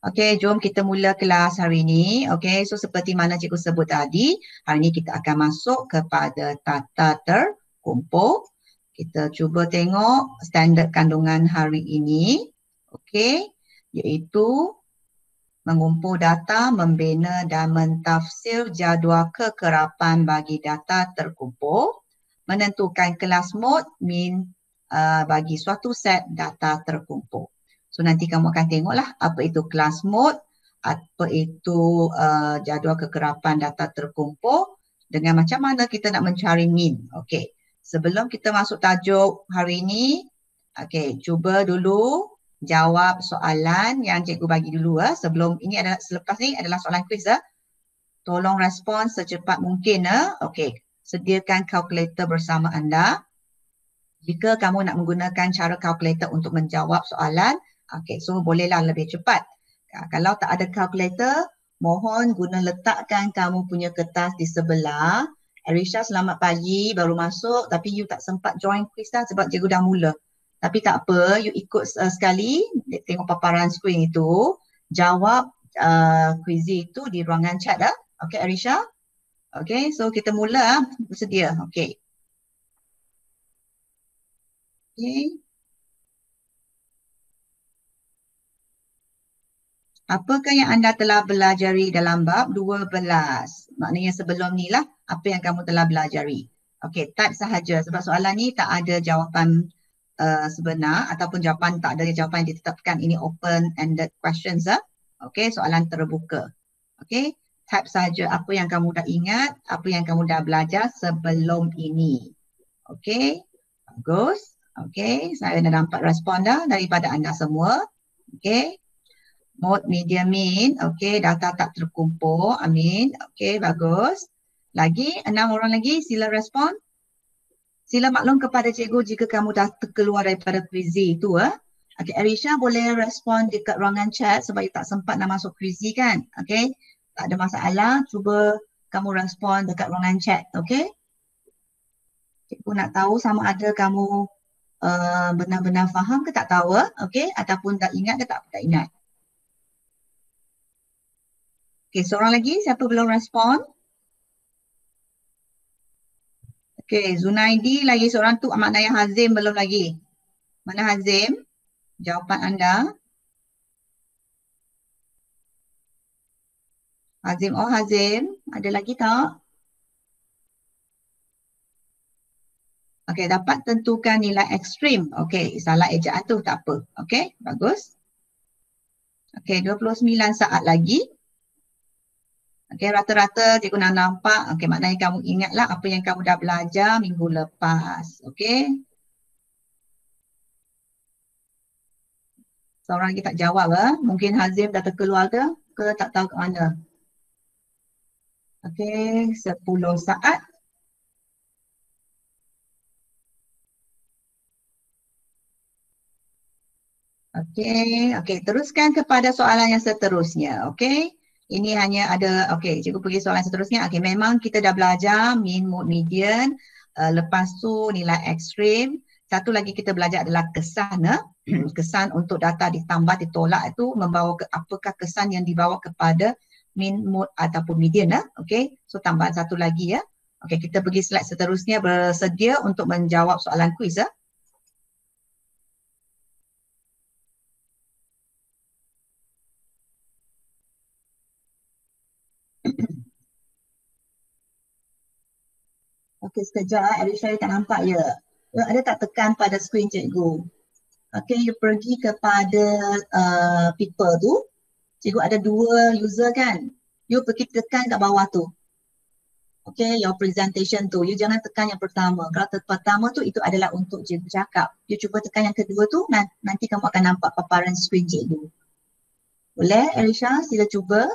Okey, jom kita mula kelas hari ini. Okey, so seperti mana cikgu sebut tadi, hari ini kita akan masuk kepada tata terkumpul. Kita cuba tengok standard kandungan hari ini. Okey, iaitu mengumpul data, membina dan mentafsir jadual kekerapan bagi data terkumpul, menentukan kelas mode min bagi suatu set data terkumpul. So nanti kamu akan tengoklah apa itu kelas mode, apa itu jadual kekerapan data terkumpul, dengan macam mana kita nak mencari min. Okey, sebelum kita masuk tajuk hari ini, okey, cuba dulu jawab soalan yang cikgu bagi dulu. Sebelum ini adalah, selepas ni adalah soalan kuis. Tolong respon secepat mungkin. Okey, sediakan kalkulator bersama anda. Jika kamu nak menggunakan cara kalkulator untuk menjawab soalan, okey, so bolehlah lebih cepat. Kalau tak ada kalkulator, mohon guna letakkan kamu punya kertas di sebelah. Arisha, selamat pagi, baru masuk tapi you tak sempat join quiz dah sebab cikgu dah mula. Tapi tak apa, you ikut sekali, tengok paparan skrin itu, jawab quiz itu di ruangan chat dah. Okey Arisha? Okey, so kita mula, bersedia. Okey. Okey. Apakah yang anda telah belajari dalam bab 12? Maknanya sebelum ni lah, apa yang kamu telah belajari. Okey, type sahaja sebab soalan ni tak ada jawapan sebenar ataupun jawapan, tak ada jawapan yang ditetapkan. Ini open-ended questions. Okey, soalan terbuka. Okey, type sahaja apa yang kamu dah ingat, apa yang kamu dah belajar sebelum ini. Okey, bagus. Okey, saya dah dapat respon dah daripada anda semua. Okey. Mode media min, okey, data tak terkumpul, amin, okey, bagus. Lagi, 6 orang lagi, sila respon. Sila maklum kepada cikgu jika kamu dah terkeluar daripada quizy itu. Okey, Arisha boleh respon dekat ruangan chat sebab you tak sempat nak masuk quizy kan, okey. Tak ada masalah, cuba kamu respon dekat ruangan chat, okey. Cikgu nak tahu sama ada kamu benar-benar faham ke tak tahu, okey, ataupun tak ingat ke tak ingat. Okey, seorang lagi, siapa belum respon? Okey, Zunaidi lagi seorang tu, maknanya Hazim belum lagi. Mana Hazim? Jawapan anda? Hazim, oh Hazim, ada lagi tak? Okey, dapat tentukan nilai ekstrim. Okey, salah ejaan tu tak apa. Okey, bagus. Okey, 29 saat lagi. Okey, rata-rata cikgu nak nampak. Okey, maknanya kamu ingatlah apa yang kamu dah belajar minggu lepas. Okey. Seorang lagi tak jawab. Mungkin Hazim dah terkeluar ke tak tahu ke mana. Okey, 10 saat. Okey, okey, teruskan kepada soalan yang seterusnya. Okey. Ini hanya ada, okey, cikgu pergi soalan seterusnya. Okey, memang kita dah belajar min, mode, median. Lepas tu nilai ekstrim. Satu lagi kita belajar adalah kesan. Kesan untuk data ditambah, ditolak itu membawa ke apakah kesan yang dibawa kepada min, mode ataupun median. Okey, so tambahan satu lagi ya. Okey, kita pergi slide seterusnya, bersedia untuk menjawab soalan kuis. Okey, sekejap. Arisha tak nampak ya. Ada tak tekan pada skrin cikgu? Okey, you pergi kepada people tu. Cikgu ada 2 user kan? You pergi tekan kat bawah tu. Okey, your presentation tu. You jangan tekan yang pertama. Kalau pertama tu itu adalah untuk cikgu cakap. You cuba tekan yang kedua tu, nanti kamu akan nampak paparan skrin cikgu. Boleh Arisha? Sila cuba.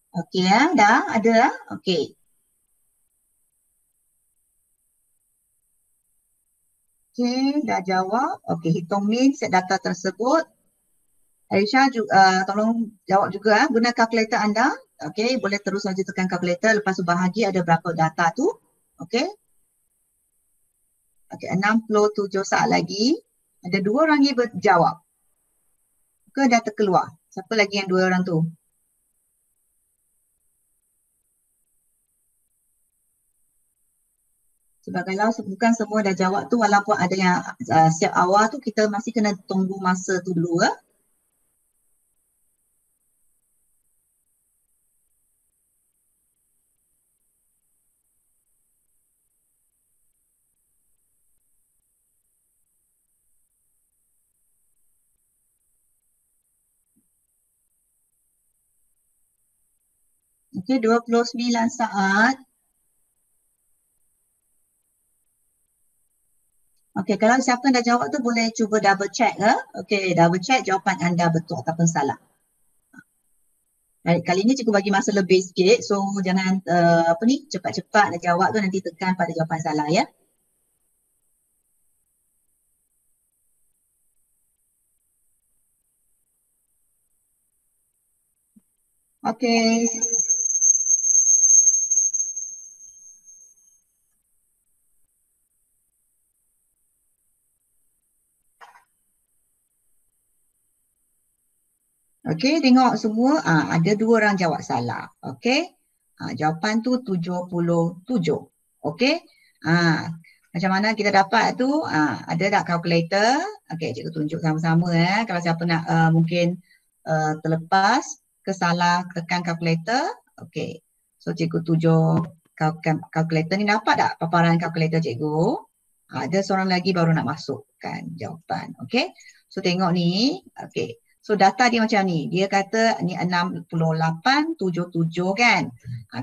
Okey dah ada. Okey. Okey, dah jawab. Okey, hitung min set data tersebut. Aisyah tolong jawab juga. Guna kalkulator anda. Okey, boleh terus saja tekan kalkulator. Lepas tu bahagi ada berapa data tu. Okey. Okey, 67 saat lagi. Ada 2 orang ni berjawab. Ke dah terkeluar? Siapa lagi yang 2 orang tu? Sebab kalau bukan semua dah jawab tu, walaupun ada yang siap awal tu, kita masih kena tunggu masa tu dulu. Okey, 29 saat. Okey, kalau siapa dah jawab tu boleh cuba double check ke? Okey, double check jawapan anda betul ataupun salah. Baik, kali ni cikgu bagi masa lebih sikit. So, jangan cepat-cepat nak jawab tu nanti tekan pada jawapan salah ya. Okey. Okey, tengok semua ada 2 orang jawab salah. Okey. Jawapan tu 77. Okey. Macam mana kita dapat tu? Ada tak kalkulator? Okey, cikgu tunjuk sama-sama kalau siapa nak mungkin terlepas ke salah tekan kalkulator. Okey. So cikgu tunjuk kalkulator ni, dapat tak paparan kalkulator cikgu? Ada seorang lagi baru nak masukkan jawapan. Okey. So tengok ni. Okey. So data dia macam ni. Dia kata ni 6877 kan.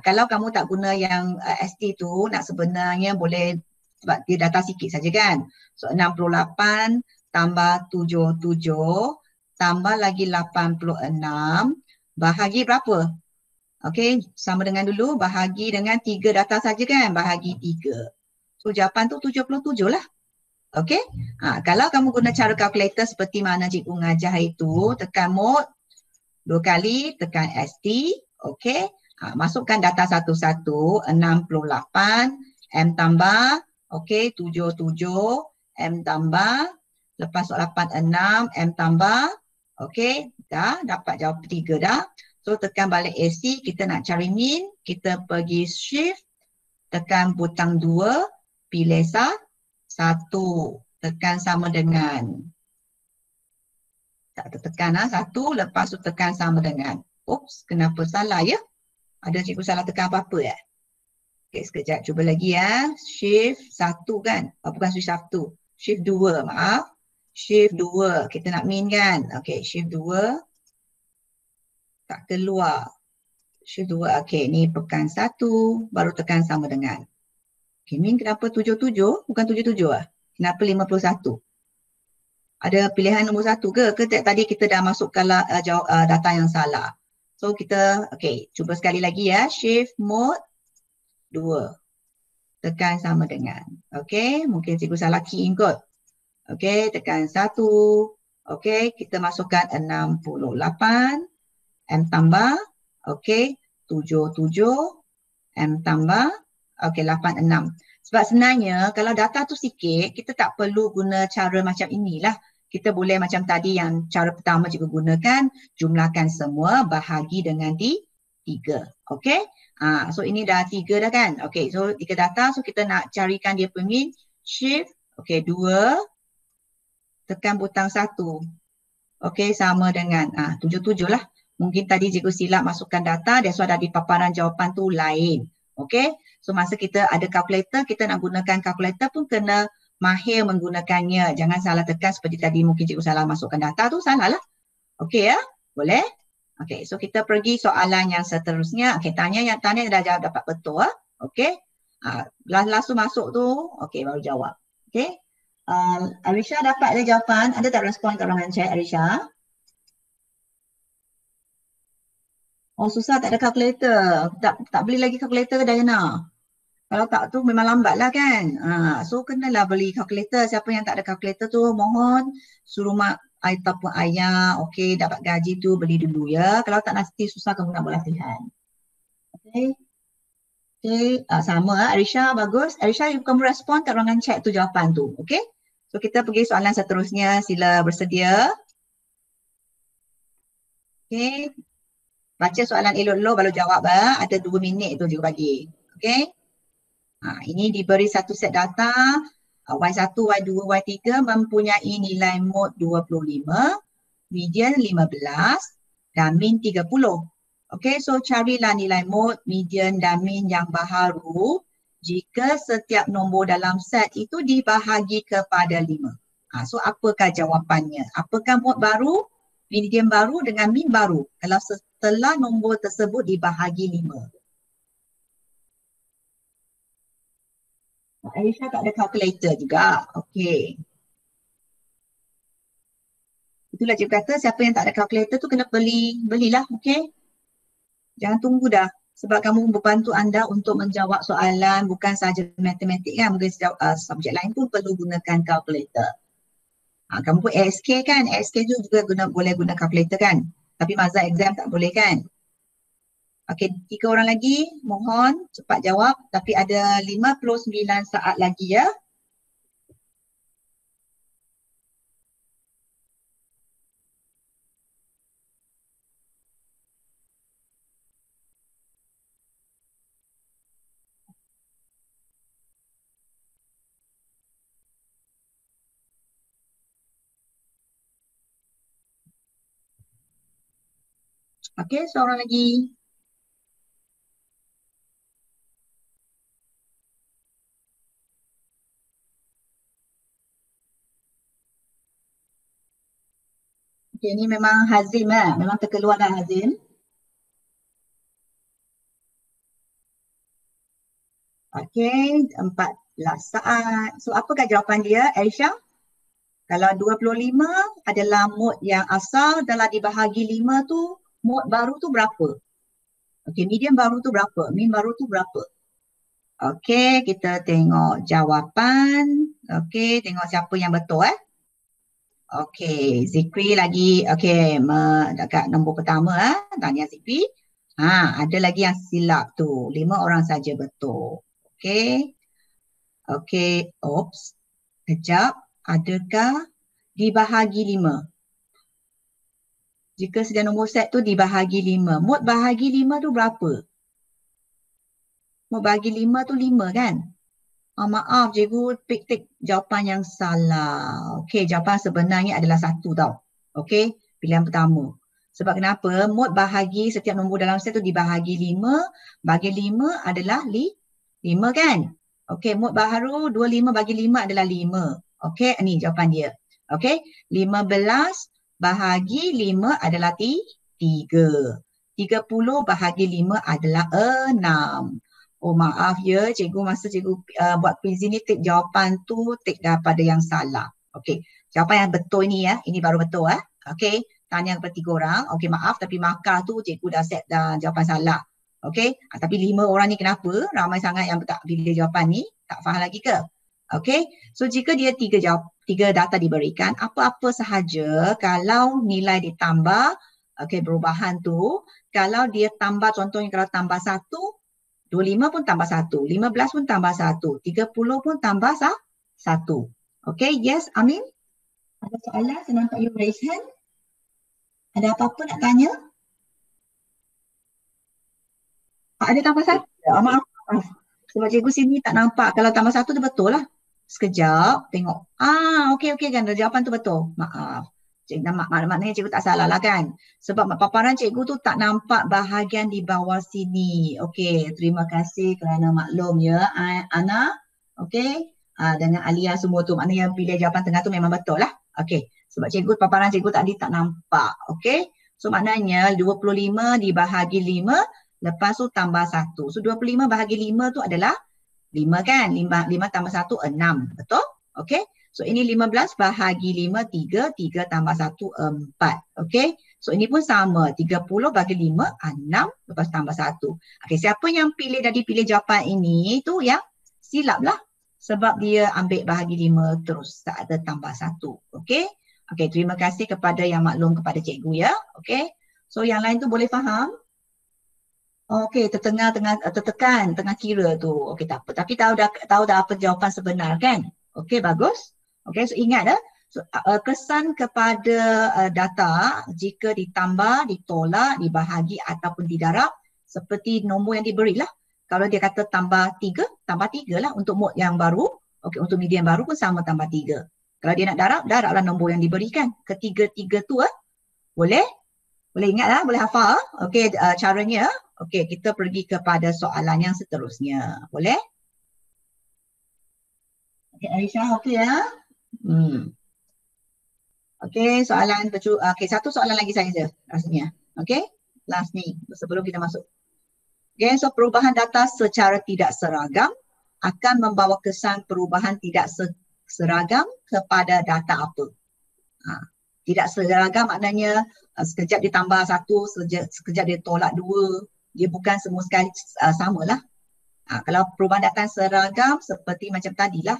Kalau kamu tak guna yang ST tu, nak sebenarnya boleh, sebab dia data sikit saja kan. So 68 tambah 77 tambah lagi 86 bahagi berapa? Okey, sama dengan dulu, bahagi dengan 3 data saja kan. Bahagi 3. So jawapan tu 77 lah. Okey. Kalau kamu guna cara kalkulator seperti mana cikgu mengajar itu, tekan mode 2 kali, tekan ST. Okey. Masukkan data satu-satu, 68, M tambah, okey, 77, M tambah, lepas 86, M tambah, okey, dah dapat jawab 3 dah. So tekan balik AC, kita nak cari min, kita pergi shift, tekan butang 2, pilih 1, tekan sama dengan, tak tertekan 1, lepas tu tekan sama dengan. Oops, kenapa salah ya? Ada cikgu salah tekan apa-apa ya? Okey, sekejap, cuba lagi ya. Shift 1 kan? Bukan shift 1, shift 2, maaf. Shift 2, kita nak min kan? Okey, shift 2, tak keluar. Shift 2, okey, ni tekan 1, baru tekan sama dengan. Okey, min kenapa 77? Bukan 77 lah. Kenapa 51? Ada pilihan nombor 1 ke? Ke tadi kita dah masukkan data yang salah. So kita, okey, cuba sekali lagi ya. Shift mode 2. Tekan sama dengan. Okey, mungkin cikgu salah key in kot. Okey, tekan 1. Okey, kita masukkan 68. M tambah. Okey, 77. M tambah. Okey, 86. Sebab sebenarnya kalau data tu sikit, kita tak perlu guna cara macam inilah. Kita boleh macam tadi yang cara pertama cikgu gunakan, jumlahkan semua, bahagi dengan 3. Okey. So ini dah 3 dah kan. Okey, so 3 data. So kita nak carikan dia punya shift. Okey, 2. Tekan butang 1. Okey, sama dengan 77 lah. Mungkin tadi cikgu silap masukkan data, dia sudah ada di paparan jawapan tu lain. Okey, so masa kita ada kalkulator, kita nak gunakan kalkulator pun kena mahir menggunakannya. Jangan salah tekan seperti tadi mungkin cikgu salah masukkan data tu, salah lah. Okey ya, boleh? Okey, so kita pergi soalan yang seterusnya. Okey, tanya dah jawab dapat betul. Okey, langsung masuk tu, okey baru jawab. Okey, Arisha dapat ada jawapan. Ada tak respon kat ruangan chat Arisha? Oh susah, tak ada kalkulator. Tak beli lagi kalkulator ke Dayana? Kalau tak tu memang lambat lah kan. So kenalah beli kalkulator. Siapa yang tak ada kalkulator tu mohon suruh mak ataupun ayah, okey, dapat gaji tu beli dulu ya. Kalau tak nanti susah kamu nak buat latihan. Okey. Okey, sama Arisha, bagus. Arisha, kamu respon kat ruangan chat tu jawapan tu. Okey. So kita pergi soalan seterusnya. Sila bersedia. Okey. Baca soalan elok-elok baru jawab. Ada 2 minit tu juga bagi. Okey. Ini diberi satu set data. Y1, Y2, Y3 mempunyai nilai mod 25, median 15 dan min 30. Okey, so carilah nilai mod, median dan min yang baharu jika setiap nombor dalam set itu dibahagi kepada 5. So apakah jawapannya? Apakah mod baru, median baru dengan min baru kalau setelah nombor tersebut dibahagi 5? Aisyah tak ada calculator juga. Okey. Itulah cikgu kata siapa yang tak ada calculator tu kena belilah. Okey. Jangan tunggu dah. Sebab kamu membantu anda untuk menjawab soalan bukan sahaja matematik kan. Mungkin subjek lain pun perlu gunakan calculator. Kamu pun ASK kan. ASK tu juga boleh guna calculator kan. Tapi masa exam tak boleh kan. Okey, 3 orang lagi. Mohon cepat jawab. Tapi ada 59 saat lagi ya. Okey, seorang lagi. Okey, ni memang Hazim lah. Memang terkeluar dah Hazim. Okey, 14 saat. So, apakah jawapan dia, Aisyah? Kalau 25 adalah mod yang asal dalam dibahagi 5 tu, mod baru tu berapa? Okey, median baru tu berapa? Min baru tu berapa? Okey, kita tengok jawapan. Okey, tengok siapa yang betul Okey, Zikri lagi. Okey, dekat nombor pertama tanya Zikri. Ada lagi yang silap tu. 5 orang saja betul. Okey. Okey, oops. Kejap. Adakah dibahagi 5? Jika sedia nombor set tu dibahagi 5. Mod bahagi 5 tu berapa? Mod bahagi 5 tu 5 kan? Maaf, cikgu tik jawapan yang salah. Okey, jawapan sebenarnya adalah 1 tau. Okey, pilihan pertama. Sebab kenapa? Mod bahagi setiap nombor dalam set tu dibahagi 5. Bagi 5 adalah 5 kan? Okey, mod baharu 25 bagi 5 adalah 5. Okey, ni jawapan dia. Okey, 15 bahagi 5 adalah 3. 30 bahagi 5 adalah 6. Oh maaf ya, cikgu masa cikgu buat quiz ni tik jawapan tu tik daripada yang salah. Okey, jawapan yang betul ni ini baru betul Okey, tanya kepada 3 orang. Okey, maaf tapi markah tu cikgu dah set dah jawapan salah. Okey, tapi 5 orang ni kenapa ramai sangat yang tak pilih jawapan ni? Tak faham lagi ke? Okey, so jika dia 3 data diberikan, apa-apa sahaja kalau nilai ditambah, okey perubahan tu, kalau dia tambah contohnya kalau tambah 1, 25 pun tambah 1, 15 pun tambah 1, 30 pun tambah 1. Okay, yes, Amin? Ada soalan? Saya nampak you raise hand. Ada apa-apa nak tanya? Ada tambah 1? Maaf. Sebab cikgu sini tak nampak. Kalau tambah 1 tu betul lah. Sekejap, tengok. Okey kan. Jawapan tu betul. Maaf. Maknanya cikgu tak salah lah kan. Sebab paparan cikgu tu tak nampak bahagian di bawah sini. Okey, terima kasih kerana maklum ya Ana. Okey, dengan Alia semua tu. Maknanya yang pilih jawapan tengah tu memang betul lah. Okey, sebab paparan cikgu tadi tak nampak. Okey, so maknanya 25 dibahagi 5, lepas tu tambah 1. So 25 bahagi 5 tu adalah 5 kan? 5 tambah 1, 6. Betul? Okey. So ini 15 bahagi 5, 3. 3 tambah 1, 4. Okey. So ini pun sama, 30 bagi 5, 6 lepas tambah 1. Okey, siapa yang pilih tadi pilih jawapan ini tu yang silap lah. Sebab dia ambil bahagi 5 terus tak ada tambah 1. Okey. Okey, terima kasih kepada yang maklum kepada cikgu ya. Okey. So yang lain tu boleh faham? Okey, tertekan tengah kira tu. Okey, tak apa. Tapi tahu dah apa jawapan sebenar kan? Okey, bagus. Okey, so ingat So, kesan kepada data jika ditambah, ditolak, dibahagi ataupun didarab seperti nombor yang diberilah. Kalau dia kata tambah 3 lah untuk mod yang baru. Okey, untuk median baru pun sama tambah 3. Kalau dia nak darablah nombor yang diberikan. Ketiga-tiga tu boleh? Boleh ingat lah, boleh hafal. Okey, caranya. Okey, kita pergi kepada soalan yang seterusnya. Boleh? Okey, Aisyah okey ya? Okey, satu soalan lagi saja rasanya. Okey, last ni sebelum kita masuk. Okey, so perubahan data secara tidak seragam akan membawa kesan perubahan tidak seragam kepada data apa? Tidak seragam maknanya sekejap ditambah 1, sekejap dia tolak 2. Dia bukan semua sekali samalah. Kalau perubahan data seragam seperti macam tadilah.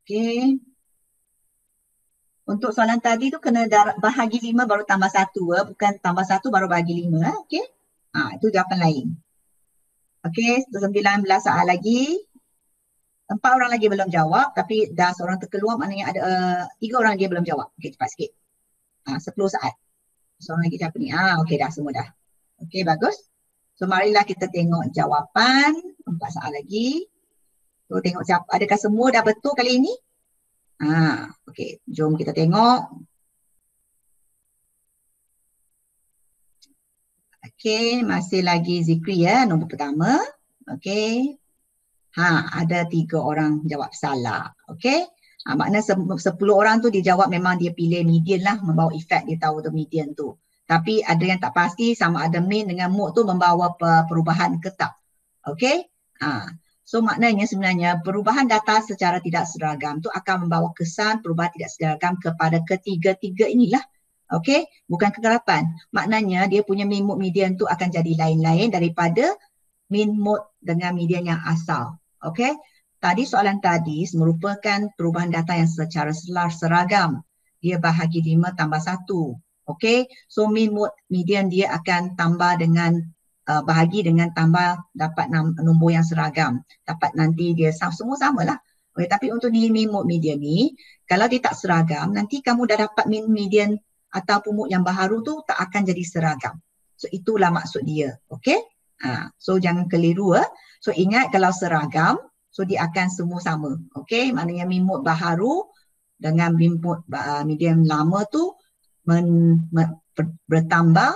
Okey. Untuk soalan tadi tu kena bahagi 5 baru tambah 1, bukan tambah 1 baru bahagi 5. Okey. Itu jawapan lain. Okey, 19 soal lagi. 4 orang lagi belum jawab, tapi dah seorang terkeluar maknanya ada 3 orang dia belum jawab. Okey, cepat sikit. 10 saat. Seorang lagi siapa ni? Okey dah, semua dah. Okey, bagus. So marilah kita tengok jawapan. 4 soal lagi. So tengok siapa, adakah semua dah betul kali ini? Okey, jom kita tengok. Okey, masih lagi Zikri ya, nombor pertama. Okey. Ada 3 orang jawab salah. Okey. Maknanya 10 orang tu dia jawab memang dia pilih median lah, membawa efek dia tahu tu median tu. Tapi ada yang tak pasti sama ada mean dengan mode tu membawa perubahan ke tak. Okey. So maknanya sebenarnya perubahan data secara tidak seragam tu akan membawa kesan perubahan tidak seragam kepada ketiga-tiga inilah. Okey, bukan kegelapan. Maknanya dia punya mean mode median tu akan jadi lain-lain daripada mean mode dengan median yang asal. Okey. Tadi soalan tadi merupakan perubahan data yang secara seragam. Dia bahagi 5 tambah 1. Okey. So mean mode median dia akan tambah dengan bahagi dengan tambah dapat nombor yang seragam. Dapat nanti dia semua samalah. Okay, tapi untuk di mean mode median ni, kalau dia tak seragam, nanti kamu dah dapat mean median ataupun mode yang baru tu tak akan jadi seragam. So itulah maksud dia. Okey. So jangan keliru. So ingat kalau seragam, so dia akan semua sama. Okey, maknanya mean mode baharu dengan mean mode median lama tu bertambah,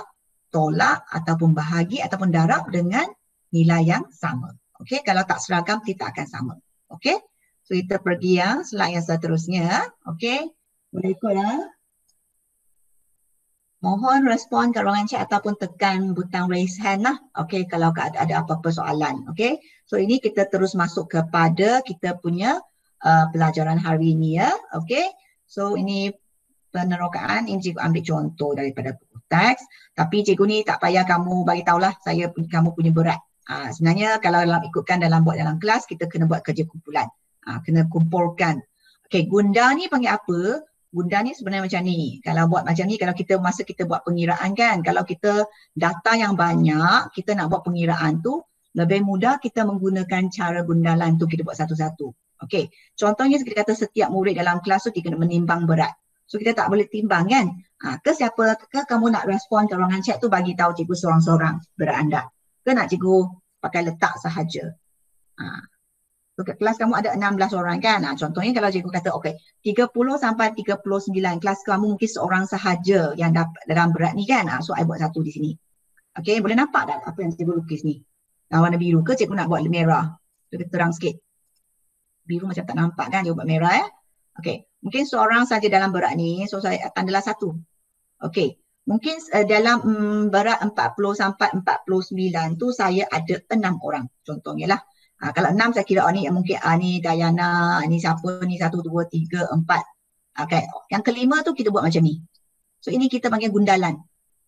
tolak ataupun bahagi ataupun darab dengan nilai yang sama. Okey, kalau tak seragam kita akan sama. Okey, so kita pergi yang slide yang seterusnya. Okey, boleh ikut Mohon respon ke ruangan chat ataupun tekan butang raise hand lah. Okey, kalau ada apa-apa soalan. Okey, so ini kita terus masuk kepada kita punya pelajaran hari ini ya. Okey, so ini penerokaan. Ini cikgu ambil contoh daripada buku teks. Tapi cikgu ni tak payah kamu bagi tahulah kamu punya berat. Sebenarnya kalau ikutkan buat dalam kelas, kita kena buat kerja kumpulan. Kena kumpulkan. Okey, gunda ni panggil apa? Gunda ni sebenarnya macam ni. Kalau buat macam ni, kalau kita buat pengiraan kan, kalau kita data yang banyak, kita nak buat pengiraan tu, lebih mudah kita menggunakan cara gundalan tu kita buat satu-satu. Okey, contohnya kita kata setiap murid dalam kelas tu dia kena menimbang berat. So kita tak boleh timbang kan? Ke kamu nak respon ke ruangan chat tu bagi tahu cikgu seorang-seorang berat anda. Ke nak cikgu pakai letak sahaja. So, kat kelas kamu ada 16 orang kan? Contohnya kalau cikgu kata okey, 30 sampai 39, kelas kamu mungkin seorang sahaja yang dapat dalam berat ni kan? So I buat satu di sini. Okey, boleh nampak tak apa yang cikgu lukis ni? Warna biru ke cikgu nak buat merah? Lebih terang sikit. Biru macam tak nampak kan, cikgu buat merah ya. Okey, mungkin seorang saja dalam berat ni, so saya tandalah 1. Okey, mungkin dalam berat 40 sampai 49 tu saya ada 6 orang contohnya lah. Kalau 6 saya kira ni mungkin ni Dayana, ni siapa ni 1, 2, 3, 4. Okay. Yang kelima tu kita buat macam ni. So ini kita panggil gundalan.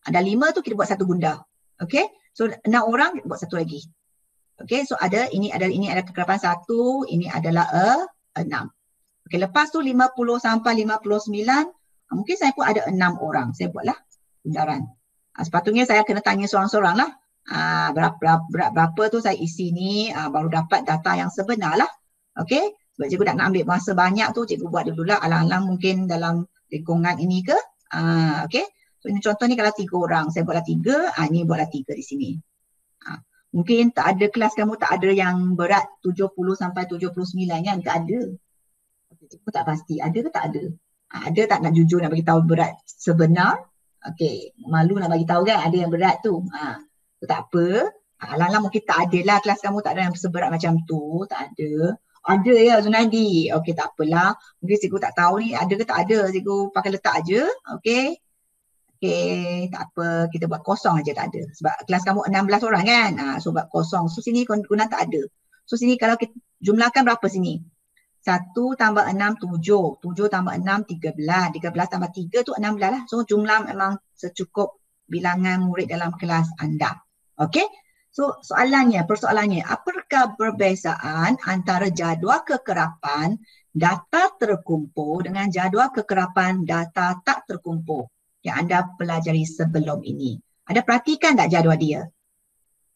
Ada 5 tu kita buat satu gunda. Okay. So 6 orang buat satu lagi. Okay. So ini ada kekerapan 1, ini adalah 6. Okay. Lepas tu 50 sampai 59, mungkin saya pun ada 6 orang. Saya buatlah gundaran. Sepatutnya saya kena tanya seorang-seorang lah. Berapa tu saya isi ni, baru dapat data yang sebenar lah. Okay. Sebab cikgu nak ambil masa banyak tu, cikgu buat dululah alang-alang mungkin dalam lingkungan ini ke. Okay. So ini contoh ni kalau 3 orang, saya buatlah 3, ni buatlah 3 di sini. Mungkin tak ada kelas kamu tak ada yang berat 70 sampai 79 kan? Tak ada. Cikgu tak pasti, ada ke tak ada? Ada tak nak jujur nak bagi tahu berat sebenar? Okey, malu nak bagi tahu kan ada yang berat tu. Tu tak apa. Alang-alang mungkin tak ada lah kelas kamu tak ada yang seberat macam tu, tak ada. Ada ya Zunadi. Okey tak apalah. Mungkin cikgu tak tahu ni ada ke tak ada. Cikgu pakai letak aje. Okey. Okey, tak apa. Kita buat kosong aja tak ada. Sebab kelas kamu 16 orang kan. So buat kosong. So sini guna tak ada. So sini kalau kita jumlahkan berapa sini? 1 tambah 6, 7. 7 tambah 6, 13. 13 tambah 3 tu 16 lah. So jumlah memang secukup bilangan murid dalam kelas anda. Okey? So persoalannya, apakah perbezaan antara jadual kekerapan data terkumpul dengan jadual kekerapan data tak terkumpul yang anda pelajari sebelum ini? Anda perhatikan tak jadual dia?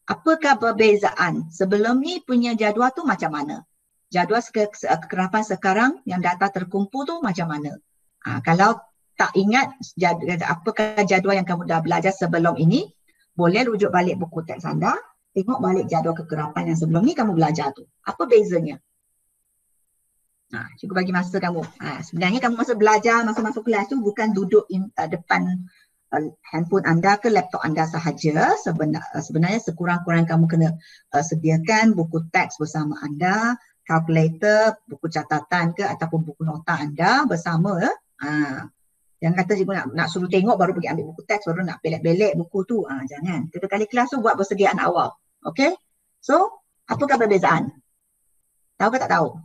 Apakah perbezaan? Sebelum ni punya jadual tu macam mana? Jadual kekerapan sekarang yang data terkumpul tu macam mana? Kalau tak ingat apakah jadual yang kamu dah belajar sebelum ini, boleh rujuk balik buku teks anda, tengok balik jadual kekerapan yang sebelum ni kamu belajar tu. Apa bezanya? Cikgu bagi masa kamu. Sebenarnya kamu masa belajar, masa masuk kelas tu bukan duduk depan handphone anda ke laptop anda sahaja. Sebenarnya sekurang-kurang kamu kena sediakan buku teks bersama anda, kalkulator, buku catatan ke ataupun buku nota anda bersama. Yang kata cikgu nak suruh tengok baru pergi ambil buku teks, baru nak belek-belek buku tu. Jangan. Kita kali kelas tu buat persediaan awal. Okay? So, apakah perbezaan? Tahu ke tak tahu?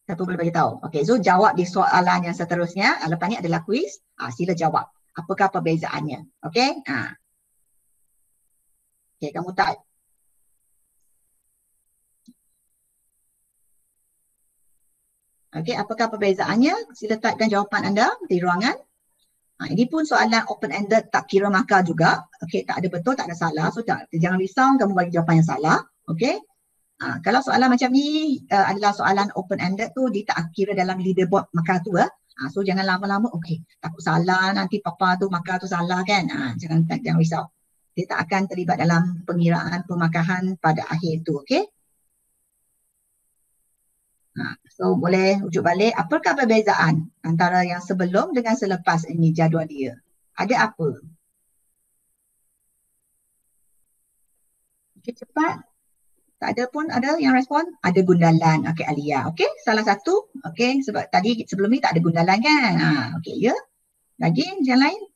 Siapa boleh bagi tahu? Okay, so jawab di soalan yang seterusnya. Lepas ni adalah kuis. Sila jawab. Apakah perbezaannya? Okay? Okay, kamu tak. Okay, apakah perbezaannya? Sila typekan jawapan anda di ruangan. Ini pun soalan open-ended, tak kira markah juga. Okay, tak ada betul, tak ada salah. So, jangan risau kamu bagi jawapan yang salah. Okay? Kalau soalan macam ni adalah soalan open-ended tu, dia tak kira dalam leaderboard markah tu. So, jangan lama-lama, okay, takut salah, nanti papa tu markah tu salah kan. Jangan risau. Dia tak akan terlibat dalam pengiraan pemarkahan pada akhir tu. Okay? So boleh rujuk balik, apakah perbezaan antara yang sebelum dengan selepas ini jadual dia? Ada apa? Okay, cepat. Tak ada pun ada yang respon? Ada gundalan. Okay, Alia. Okay, salah satu. Okay, sebab tadi sebelum ni tak ada gundalan kan? Okay, ya. Lagi yang lain?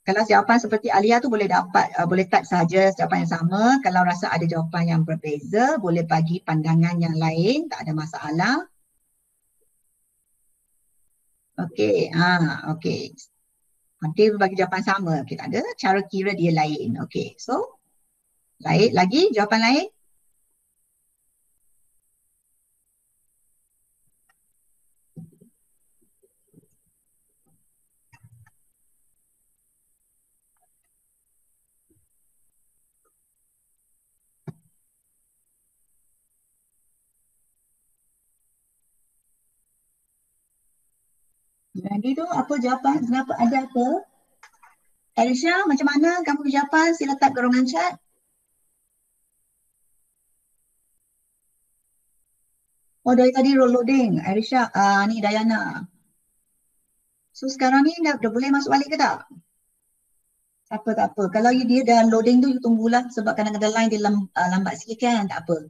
Kalau jawapan seperti Alia tu boleh dapat, boleh type saja jawapan yang sama. Kalau rasa ada jawapan yang berbeza, boleh bagi pandangan yang lain, tak ada masalah. Okey, okey. Nanti bagi jawapan sama, okey, tak ada. Cara kira dia lain. Okey, so lain lagi jawapan lain. Jadi tu apa jawapan? Kenapa ada apa? Alicia, macam mana kamu jawapan? Sila type ke ruangan chat. Oh, dari tadi roll loading. Alicia, ni Dayana. So sekarang ni dah boleh masuk balik ke tak? Tak apa, tak apa. Kalau dia dah loading tu, you tunggulah. Sebab kadang-kadang line dia lambat sikit kan. Tak apa.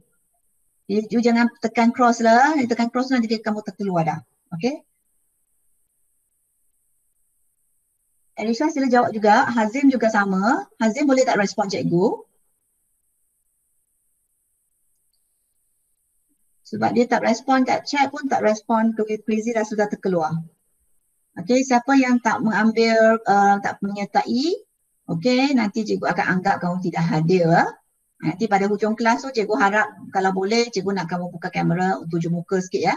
You jangan tekan cross lah. You tekan cross nanti dia kamu terkeluar dah. Okay? Alicia sila jawab juga. Hazim juga sama. Hazim boleh tak respon cikgu? Sebab dia tak respon kat chat pun, tak respon ke query dah sudah terkeluar. Okey, siapa yang tak mengambil, tak menyertai, okey, nanti cikgu akan anggap kamu tidak hadir. Nanti pada hujung kelas tu cikgu harap kalau boleh cikgu nak kamu buka kamera tunjuk muka sikit ya.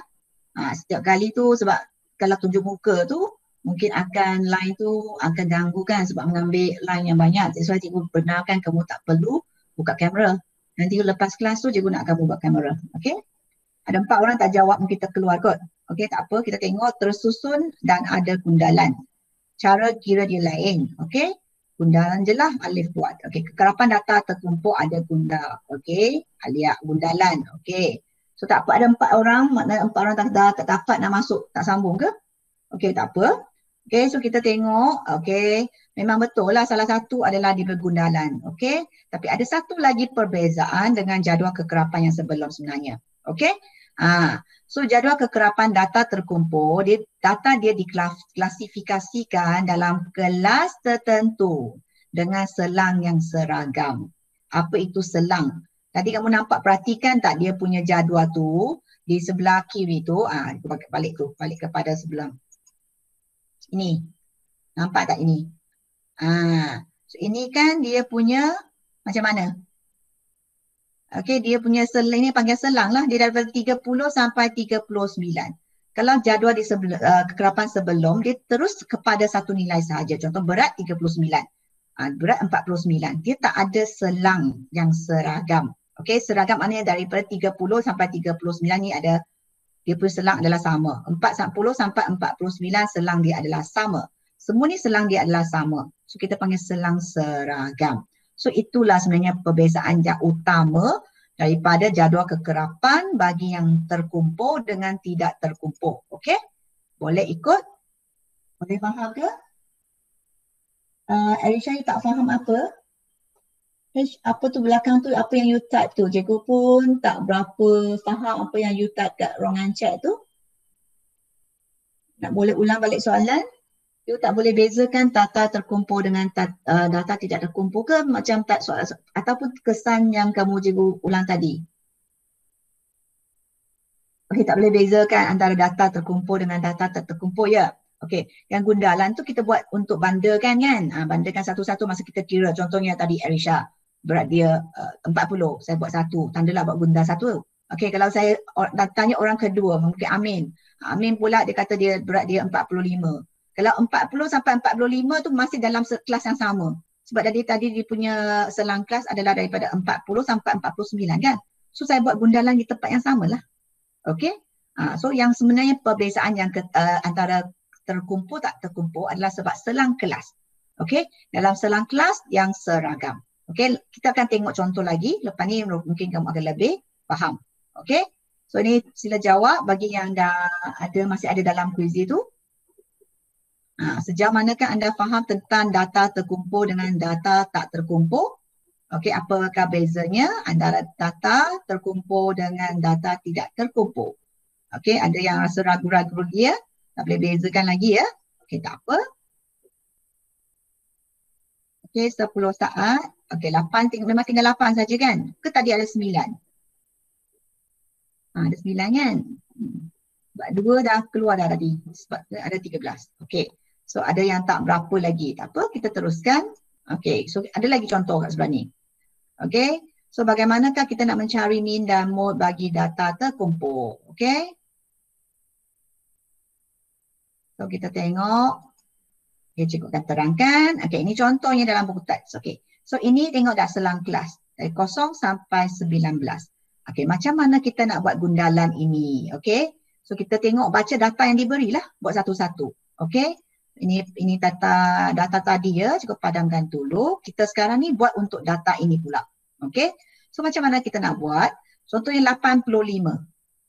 Setiap kali tu sebab kalau tunjuk muka tu mungkin akan line tu akan ganggu kan sebab mengambil line yang banyak. That's why cikgu benarkan kamu tak perlu buka kamera. Nanti lepas kelas tu cikgu nak kamu buka kamera. Okey? Ada 4 orang tak jawab, mungkin terkeluar kot. Okey, tak apa, kita tengok tersusun dan ada gundalan. Cara kira dia lain. Okey? Gundalan je lah Alif buat. Okey, kekerapan data terkumpul ada gundal. Okey, alias gundalan. Okey. So tak apa, ada 4 orang, maknanya 4 orang tak dapat nak masuk, tak sambung ke? Okey, tak apa. Okey, so kita tengok. Okey, memang betul lah salah satu adalah di gundalan. Okey, tapi ada satu lagi perbezaan dengan jadual kekerapan yang sebelum sebenarnya. Okey, so jadual kekerapan data terkumpul, data dia diklasifikasikan dalam kelas tertentu dengan selang yang seragam. Apa itu selang? Tadi kamu nampak, perhatikan tak dia punya jadual tu di sebelah kiri tu, balik kepada sebelah ini. Nampak tak ini? So ini kan dia punya macam mana? Okey, dia punya selang ni panggil selang lah. Dia daripada 30 sampai 39. Kalau jadual di kekerapan sebelum, dia terus kepada satu nilai sahaja. Contoh berat 39. Berat 49. Dia tak ada selang yang seragam. Okey, seragam maknanya daripada 30 sampai 39 ni ada, dia punya selang adalah sama. 40 sampai 49 selang dia adalah sama. Semua ni selang dia adalah sama. So kita panggil selang seragam. So itulah sebenarnya perbezaan yang utama daripada jadual kekerapan bagi yang terkumpul dengan tidak terkumpul. Okey? Boleh ikut? Boleh faham ke? Arisha, you tak faham apa? Apa tu belakang tu, apa yang you type tu? Cikgu pun tak berapa faham apa yang you type kat ruangan chat tu. Nak boleh ulang balik soalan? You tak boleh bezakan data terkumpul dengan data tidak terkumpul ke macam tak soal ataupun kesan yang kamu cikgu ulang tadi? Okey, tak boleh bezakan antara data terkumpul dengan data tak terkumpul ya. Okey, yang gundalan tu kita buat untuk bandakan kan? Bandakan satu-satu masa kita kira. Contohnya tadi Arisha, berat dia 40, saya buat satu, tandalah buat gundal satu. Okey, kalau saya tanya orang kedua, mungkin Amin. Amin pula dia kata dia berat dia 45. Kalau 40 sampai 45 tu masih dalam kelas yang sama. Sebab tadi dia punya selang kelas adalah daripada 40 sampai 49 kan. So saya buat gundalan di tempat yang sama lah. Okey. So yang sebenarnya perbezaan yang antara terkumpul tak terkumpul adalah sebab selang kelas. Okey. Dalam selang kelas yang seragam. Okey. Kita akan tengok contoh lagi. Lepas ni mungkin kamu akan lebih faham. Okey. So ni sila jawab bagi yang dah ada, masih ada dalam kuiz itu. Sejauh manakah anda faham tentang data terkumpul dengan data tak terkumpul? Okey, apakah bezanya antara data terkumpul dengan data tidak terkumpul? Okey, ada yang rasa ragu-ragu dia, tak boleh bezakan lagi ya. Okey, tak apa. Okey, 10 saat. Okey, 8, memang tinggal 8 saja kan? Ke tadi ada 9? Ada 9 kan? Sebab 2 dah keluar dah tadi. Sebab ada 13. Okey. So ada yang tak berapa lagi. Tak apa, kita teruskan. Okey, so ada lagi contoh kat sebelah ni. Okey, so bagaimanakah kita nak mencari mean dan mode bagi data terkumpul? Okey. So kita tengok. Okay, cikgu akan terangkan. Okey, ini contohnya dalam buku teks. Okey, so ini tengok dah selang kelas. Dari 0 sampai 19. Okey, macam mana kita nak buat gundalan ini? Okey, so kita tengok baca data yang diberilah. Buat satu-satu. Okey. Ini data tadi ya, cukup padamkan dulu. Kita sekarang ni buat untuk data ini pula. Okey. So macam mana kita nak buat? Contohnya 85.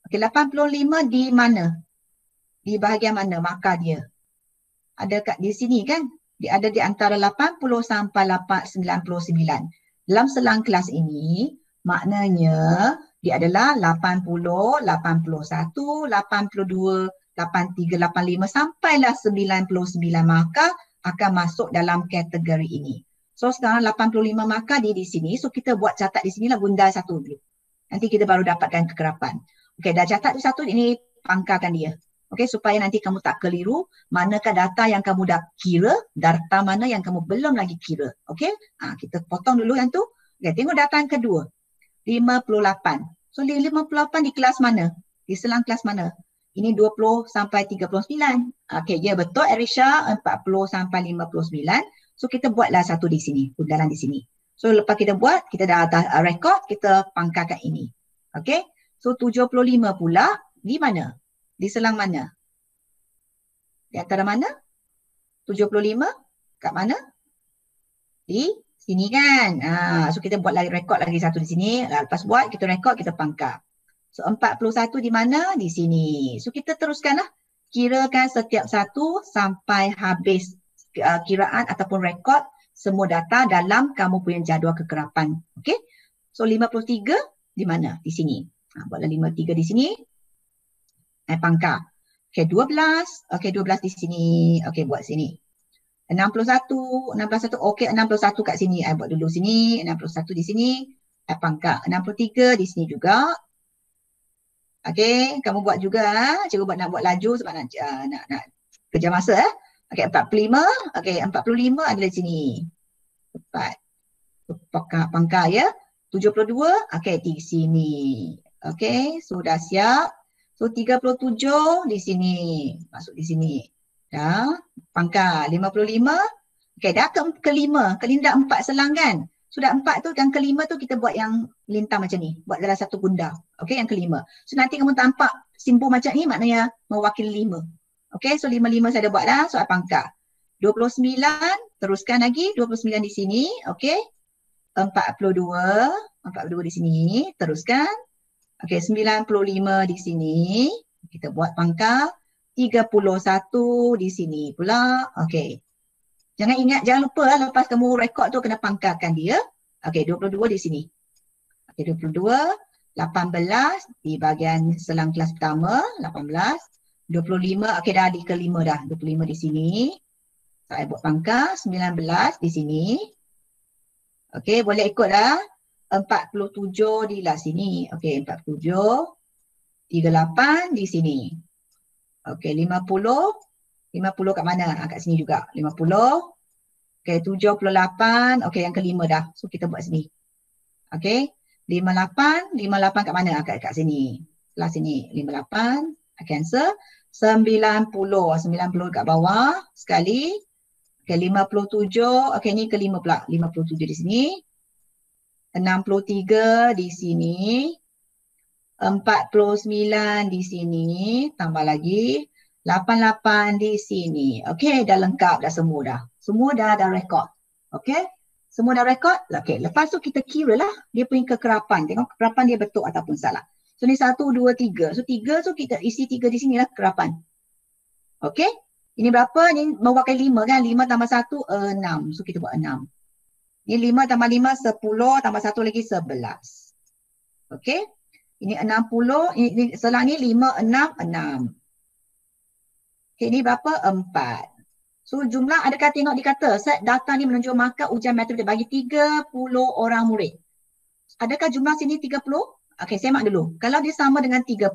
Okey, 85 di mana? Di bahagian mana markah dia? Ada kat di sini kan? Dia ada di antara 80 sampai 99. Dalam selang kelas ini, maknanya dia adalah 80, 81, 82, 83, 85 sampailah 99 markah akan masuk dalam kategori ini. So sekarang 85 markah di sini. So kita buat catat di sinilah gundal satu dulu. Nanti kita baru dapatkan kekerapan. Okey, dah catat tu satu, ini pangkalkan dia. Okey, supaya nanti kamu tak keliru manakah data yang kamu dah kira, data mana yang kamu belum lagi kira. Okey, kita potong dulu yang tu. Okay, tengok data yang kedua. 58. So 58 di kelas mana? Di selang kelas mana? Ini 20 sampai 39. Okey, ya betul Arisha, 40 sampai 59. So kita buatlah satu di sini, gundalan di sini. So lepas kita buat, kita dah record, kita pangkalkan ini. Okey. So 75 pula di mana? Di selang mana? Di antara mana? 75 kat mana? Di sini kan. So kita buat lagi record lagi satu di sini. Lepas buat kita record, kita pangkal. So 41 di mana? Di sini. So kita teruskanlah. Kirakan setiap satu sampai habis kiraan ataupun rekod semua data dalam kamu punya jadual kekerapan. Okey. So 53 di mana? Di sini. Buatlah 53 di sini. Pangkal. Okey 12. Okey 12 di sini. Okey buat sini. 61. Okey 61 kat sini. Buat dulu sini. 61 di sini. Pangkal. 63 di sini juga. Okey, kamu buat juga. Cikgu nak buat laju sebab nak kejar masa. Okey 45. Okey 45 ada di sini. Tepat. Pangkal ya. 72. Okey di sini. Okey, sudah siap. So 37 di sini. Masuk di sini. Dah. Pangkal 55. Okey, dah kelima. Kelindak 4 selang kan? Sudah 4 tu, yang kelima tu kita buat yang lintang macam ni. Buat dalam satu gunda. Okey, yang kelima. So nanti kamu tampak simbol macam ni maknanya mewakili 5. Okey, so 55 saya dah buat dah. Soal pangkal. 29, teruskan lagi. 29 di sini. Okey. 42 di sini. Teruskan. Okey, 95 di sini. Kita buat pangkal. 31 di sini pula. Okey. Jangan lupa lepas kamu rekod tu kena pangkalkan dia. Okey, 22 di sini. Okey, 22. 18 di bahagian selang kelas pertama. 18. 25. Okey, dah di kelima dah. 25 di sini. Saya buat pangkal. 19 di sini. Okey, boleh ikut dah. 47 di lah sini. Okey, 47. 38 di sini. Okey, 50. 50 kat mana? Kat sini juga. 50. Okey, 78. Okey, yang kelima dah. So, kita buat sini. Okey. 58. 58 kat mana? Kat sini. Sebelah sini. 58. Cancel. 90. 90 kat bawah. Sekali. Okey, 57. Okey, ni kelima pula. 57 di sini. 63 di sini. 49 di sini. Tambah lagi. 88 di sini. Okey, dah lengkap dah semua dah. Semua dah rekod. Okey. Semua dah rekod. Okey, lepas tu kita kira lah dia punya kekerapan. Tengok kekerapan dia betul ataupun salah. So ni 1, 2, 3. So 3 tu kita isi 3 di sini lah kekerapan. Okey. Ini berapa? Ni mewakili 5 kan? 5 tambah 1, 6. So kita buat 6. Ni 5 tambah 5, 10. Tambah 1 lagi 11. Okey. Ini 60. Ini selang ni 5, 6, 6. Okay, ini berapa? 4. So jumlah adakah tengok dikata set data ni menunjuk markah ujian matematik bagi 30 orang murid. Adakah jumlah sini 30? Okey, semak dulu. Kalau dia sama dengan 30,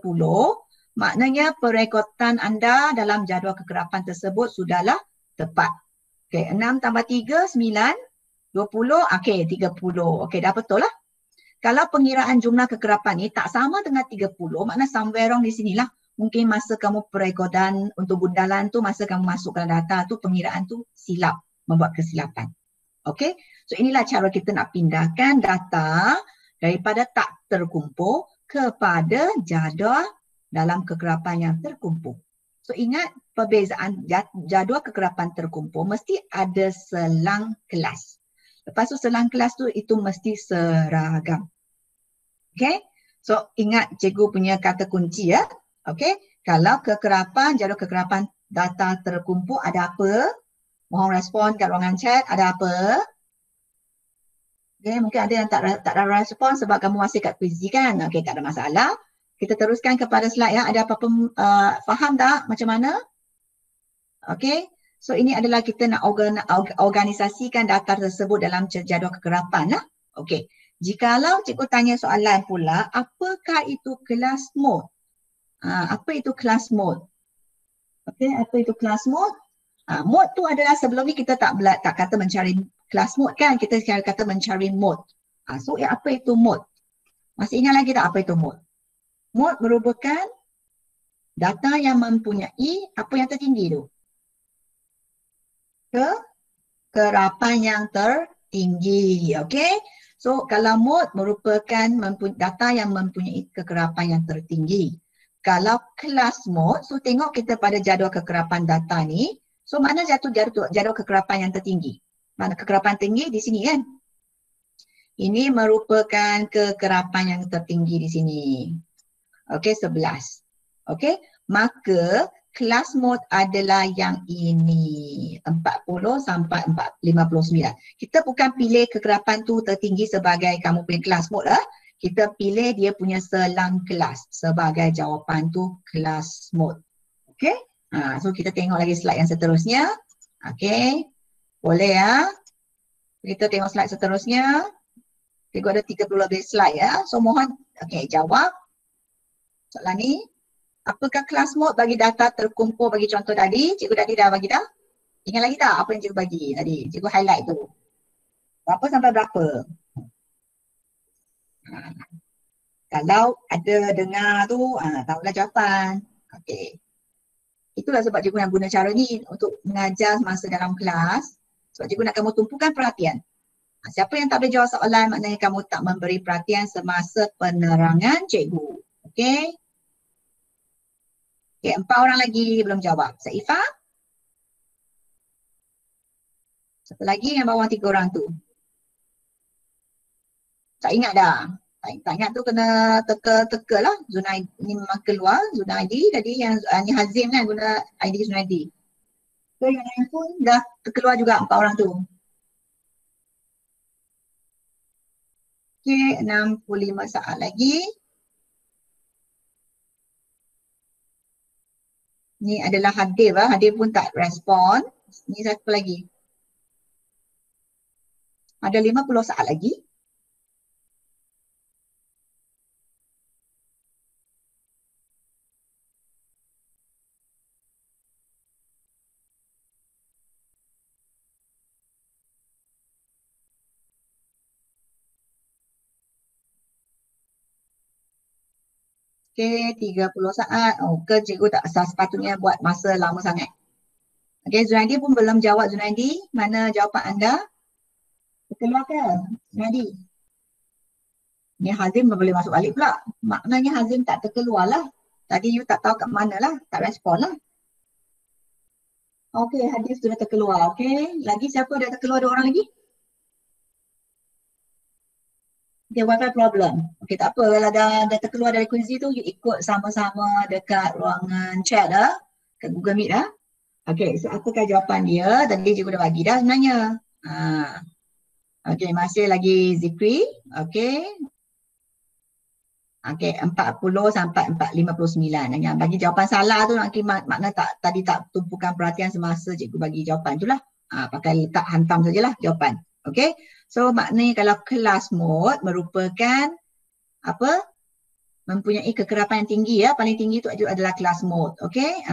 maknanya perekotan anda dalam jadual kekerapan tersebut sudahlah tepat. Okey, 6 tambah 3, 9. 20, okey 30. Okey, dah betul lah. Kalau pengiraan jumlah kekerapan ni tak sama dengan 30, maknanya somewhere wrong di sinilah. Mungkin masa kamu perekodan untuk gundalan tu, masa kamu masukkan data tu, pengiraan tu silap, membuat kesilapan. Okey, so inilah cara kita nak pindahkan data daripada tak terkumpul kepada jadual dalam kekerapan yang terkumpul. So ingat perbezaan jadual kekerapan terkumpul mesti ada selang kelas. Lepas tu selang kelas tu itu mesti seragam. Okey, so ingat cikgu punya kata kunci ya. Okey, kalau kekerapan, jadual kekerapan data terkumpul ada apa? Mohon respon kat ruangan chat, ada apa? Okey, mungkin ada yang tak ada respon sebab kamu masih kat quizy kan? Okey, tak ada masalah. Kita teruskan kepada slide ya. Ada apa-apa faham tak macam mana? Okey, so ini adalah kita nak organisasikan data tersebut dalam jadual kekerapan lah. Okey, Jikalau cikgu tanya soalan pula, apakah itu kelas mode? Apa itu kelas mode? Okey, apa itu kelas mode? Mode tu adalah sebelum ni kita tak kata mencari kelas mode kan, kita kata mencari mode. So apa itu mode? Masih ingat lagi tak apa itu mode? Mode merupakan data yang mempunyai apa yang tertinggi tu? Kekerapan yang tertinggi. Okey. So kalau mode merupakan data yang mempunyai kekerapan yang tertinggi. Kalau kelas mode, so tengok kita pada jadual kekerapan data ni. So mana jadual kekerapan yang tertinggi? Mana kekerapan tinggi di sini kan? Ini merupakan kekerapan yang tertinggi di sini. Okey, 11. Okey, maka kelas mode adalah yang ini, 40 sampai 59. Kita bukan pilih kekerapan tu tertinggi sebagai kamu punya kelas mode lah. Kita pilih dia punya selang kelas sebagai jawapan tu kelas mode. Okey, so kita tengok lagi slide yang seterusnya. Okey, boleh ya. Kita tengok slide seterusnya. Cikgu ada 30 lebih slide ya. So mohon jawab soalan ni. Apakah kelas mode bagi data terkumpul bagi contoh tadi? Cikgu tadi dah bagi dah. Ingat lagi tak apa yang cikgu bagi tadi? Cikgu highlight tu. Berapa sampai berapa? Kalau ada dengar tu, tahulah jawapan. Okey. Itulah sebab cikgu nak guna cara ni untuk mengajar masa dalam kelas. Sebab cikgu nak kamu tumpukan perhatian. Siapa yang tak boleh jawab soalan maknanya kamu tak memberi perhatian semasa penerangan cikgu. Okey. Okey, 4 orang lagi belum jawab. Saifah? Satu lagi yang bawah 3 orang tu. Tak ingat dah. Tak ingat tu kena teka lah. Zunaidi ni memang keluar. Zunaidi tadi yang ni Hazim kan guna ID Zunaidi. So yang lain pun dah terkeluar juga 4 orang tu. Okey, 65 saat lagi. Ni adalah Hadif lah. Hadif pun tak respon. Ni satu lagi. Ada 50 saat lagi. Okey, 30 saat. Ke cikgu tak sepatutnya buat masa lama sangat. Okey, Zunaidi pun belum jawab. Zunaidi, mana jawapan anda? Terkeluar ke? Zunaidi. Ni Hazim boleh masuk balik pula. Maknanya Hazim tak terkeluar lah. Tadi you tak tahu kat mana lah. Tak respon lah. Okey, Hadis sudah terkeluar. Okey, lagi siapa dah terkeluar 2 orang lagi? Okay, wifi problem. Okey, tak apa. Kalau dah terkeluar dari kuisi tu, you ikut sama-sama dekat ruangan chat lah. Kat Google Meet lah. Okey, so apakah jawapan dia? Tadi cikgu dah bagi dah sebenarnya. Okey, masih lagi Zikri. Okey. Okey, 40 sampai 459. Yang bagi jawapan salah tu makna tadi tak tumpukan perhatian semasa cikgu bagi jawapan tu lah. Pakai letak hantam sajalah jawapan. Okey. So maknanya kalau kelas mode merupakan apa? Mempunyai kekerapan yang tinggi ya. Paling tinggi tu adalah kelas mode. Okey.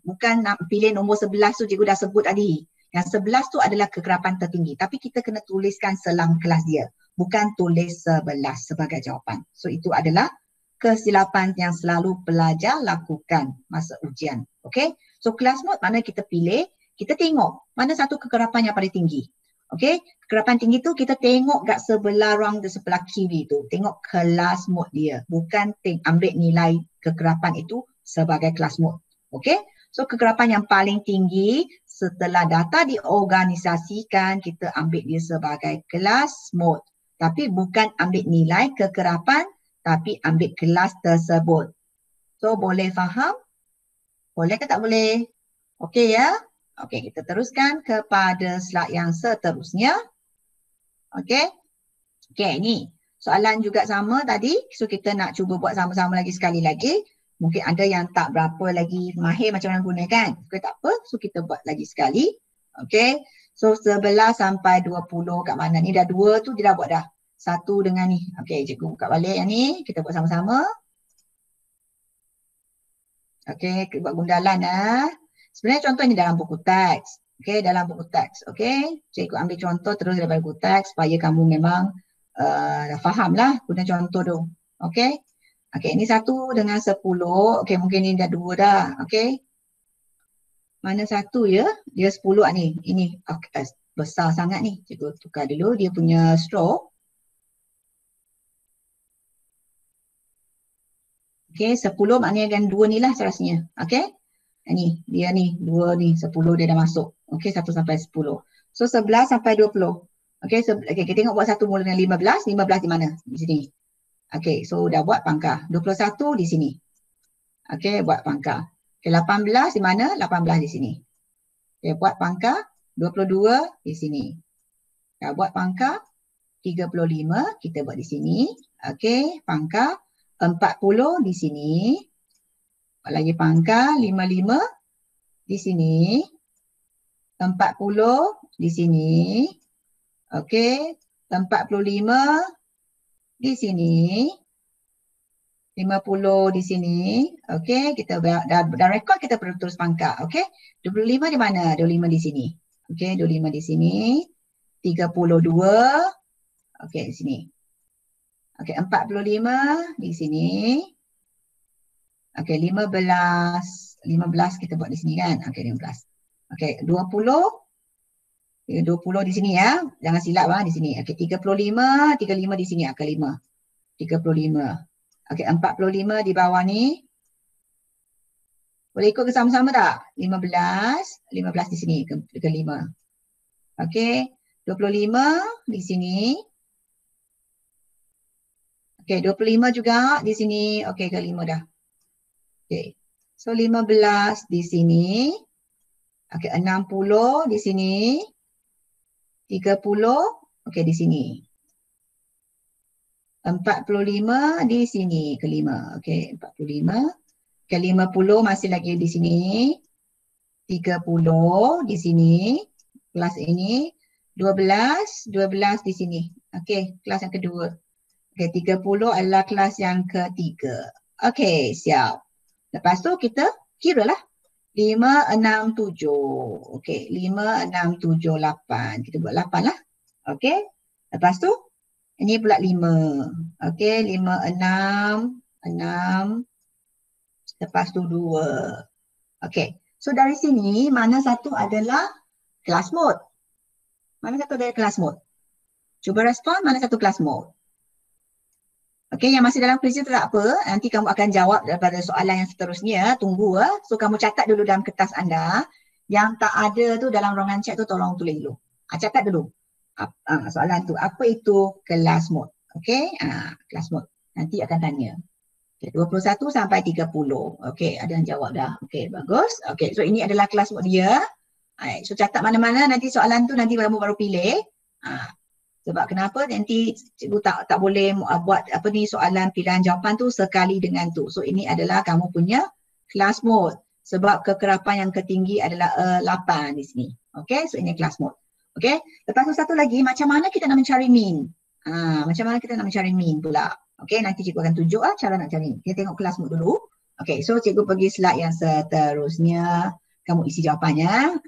Bukan nak pilih nombor 11 tu cikgu dah sebut tadi. Yang 11 tu adalah kekerapan tertinggi. Tapi kita kena tuliskan selang kelas dia. Bukan tulis 11 sebagai jawapan. So itu adalah kesilapan yang selalu pelajar lakukan masa ujian. Okey. So kelas mode mana kita pilih, kita tengok mana satu kekerapan yang paling tinggi. Okey, kekerapan tinggi tu kita tengok kat sebelah ruang di sebelah kiri tu. Tengok kelas mode dia. Bukan ambil nilai kekerapan itu sebagai kelas mode. Okey, so kekerapan yang paling tinggi setelah data diorganisasikan, kita ambil dia sebagai kelas mode. Tapi bukan ambil nilai kekerapan, tapi ambil kelas tersebut. So boleh faham? Boleh ke tak boleh? Okey ya? Okey, kita teruskan kepada slide yang seterusnya. Okey. Okey, ni soalan juga sama tadi. So kita nak cuba buat sama-sama lagi sekali lagi. Mungkin ada yang tak berapa lagi mahir macam mana guna kan. Okay, tak apa. So kita buat lagi sekali. Okey. So 11 sampai 20 kat mana ni? Dah 2 tu dia dah buat dah. satu dengan ni. Okey, cikgu buka balik yang ni. Kita buat sama-sama. Okey, buat gundalan Sebenarnya contohnya dalam buku teks. Okey, dalam buku teks. Okey, cikgu ambil contoh terus daripada buku teks supaya kamu memang faham lah guna contoh tu. Okey. Okey, ini 1 dengan 10. Okey, mungkin ini dah 2 dah. Okey. Mana 1 ya? Dia 10 ni. Ini besar sangat ni. Cikgu tukar dulu dia punya stroke. Okey, 10 maknanya kan 2 ni lah seterusnya. Okey. Ni, dia ni, 2 ni, 10 dia dah masuk. Okey, 1 sampai 10. So 11 sampai 20. Okey, kita tengok buat 1 mula dengan 15. 15 di mana? Di sini. Okey, so dah buat pangkah. 21 di sini. Okey, buat pangkah. Okey, 18 di mana? 18 di sini. Okey, buat pangkah. 22 di sini. Dah buat pangkah. 35 kita buat di sini. Okey, pangkah. 40 di sini. Buat lagi pangkah. 55 di sini. 40 di sini. Okey, 45 di sini. 50 di sini. Okey, kita dah rekod, kita perlu terus pangkah. Okey, 25 di mana? 25 di sini. Okey, 25 di sini. 32. Okey, di sini. Okey, 45 di sini. Okey, 15. 15 kita buat di sini kan? Okey, 15. Okey, 20. 20 di sini ya. Jangan silap di sini. Okey, 35. 35 di sini angka 5. 35. Okey, 45 di bawah ni. Boleh ikut sama-sama tak? 15. 15 di sini ke 5. Okey, 25 di sini. Okey, 25 juga di sini. Okey, ke 5 dah. Okey. So 15 di sini. Okey, 60 di sini. 30 okey di sini. 45 di sini ke 5. Okey, 45. Ke 50 masih lagi di sini. 30 di sini. Kelas ini. 12 di sini. Okey, kelas yang kedua. Okey, 30 adalah kelas yang ketiga. Okey, siap. Lepas tu kita kira lah. 5, 6, 7. Okey, 5, 6, 7, 8. Kita buat 8 lah. Okey. Lepas tu, ini pula 5. Okey, 5, 6. 6. Lepas tu 2. Okey. So, dari sini, mana satu adalah kelas mode? Mana satu adalah kelas mode? Cuba respon mana satu kelas mode. Okey, yang masih dalam kuis itu tak apa. Nanti kamu akan jawab daripada soalan yang seterusnya. Tunggu. So, kamu catat dulu dalam kertas anda. Yang tak ada tu dalam ruangan chat tu tolong tulis dulu. Catat dulu. Soalan tu. Apa itu kelas mode? Okey, kelas mode. Nanti akan tanya. Okay, 21 sampai 30. Okey, ada yang jawab dah. Okey, bagus. Okey, so ini adalah kelas mode dia. So, catat mana-mana. Nanti soalan tu nanti kamu baru pilih. Sebab kenapa nanti cikgu tak boleh buat apa ni soalan pilihan jawapan tu sekali dengan tu. So ini adalah kamu punya class mode. Sebab kekerapan yang ketinggi adalah 8 di sini. Okay, so ini class mode. Okay, lepas tu satu lagi macam mana kita nak mencari mean. Macam mana kita nak mencari mean pula. Okay, nanti cikgu akan tunjuk cara nak cari. Kita tengok class mode dulu. Okay, so cikgu pergi slide yang seterusnya. Kamu isi jawapannya.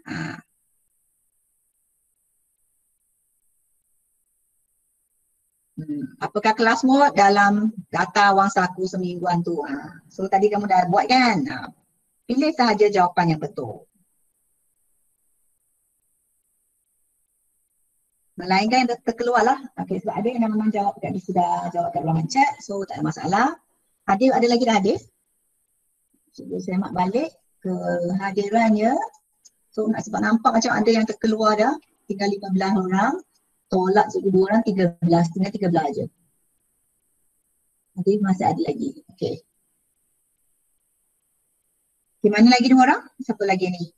Apakah kelas mode dalam data wang saku semingguan tu? So tadi kamu dah buat kan? Pilih sahaja jawapan yang betul. Melainkan yang terkeluar lah. Okay, sebab ada yang memang jawab sudah jawab kat ruangan chat. So tak ada masalah. Hadir, ada lagi dah hadir? Cikgu semak balik ke hadirannya. So nak sebab nampak macam ada yang terkeluar dah. Tinggal 15 orang. Tolak cikgu 2 orang 13. Tinggal 13 je. Nanti masih ada lagi. Okey. Di mana lagi 2 orang? Siapa lagi ni?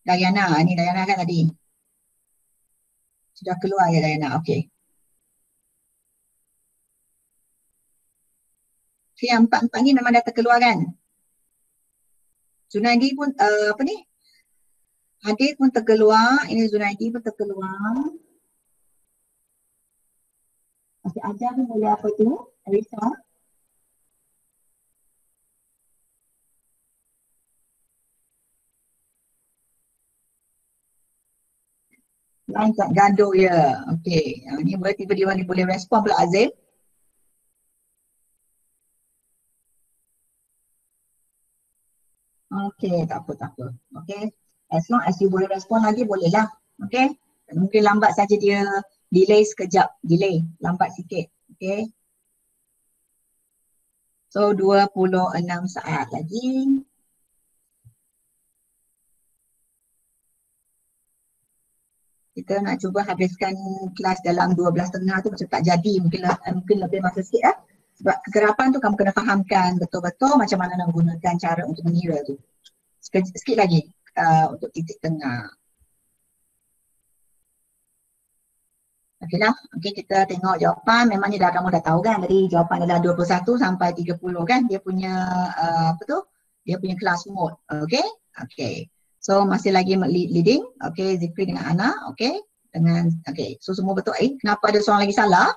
Dayana. Ni Dayana kan tadi. Sudah keluar ya Dayana. Okey. Okay, yang 4 ni memang dah terkeluar kan? Zunaidi pun apa ni? Hadir pun terkeluar. Ini Zunaidi pun terkeluar. Okey, ajar tu boleh apa tu? Arisa? Line kat gaduh ya. Okey. Ni boleh tiba-tiba ni boleh respon pula Azim. Okey, tak apa, tak apa. Okey. As long as you boleh respon lagi, bolehlah. Okey. Mungkin lambat saja dia delay sekejap. Delay. Lambat sikit. Okey. So, 26 saat lagi. Kita nak cuba habiskan kelas dalam 12.30 tu macam tak jadi. Mungkin lebih masa sikit lah. Sebab kegerapan tu kamu kena fahamkan betul-betul macam mana nak gunakan cara untuk mengira tu. Sikit lagi untuk titik tengah. Okeylah, okey kita tengok jawapan. Memangnya dah kamu dah tahu kan tadi jawapan adalah 21 sampai 30 kan dia punya apa tu? Dia punya class mode. Okey? Okey. So masih lagi leading. Okey, Zikri dengan Ana. Okey. Okey. So semua betul. Kenapa ada seorang lagi salah?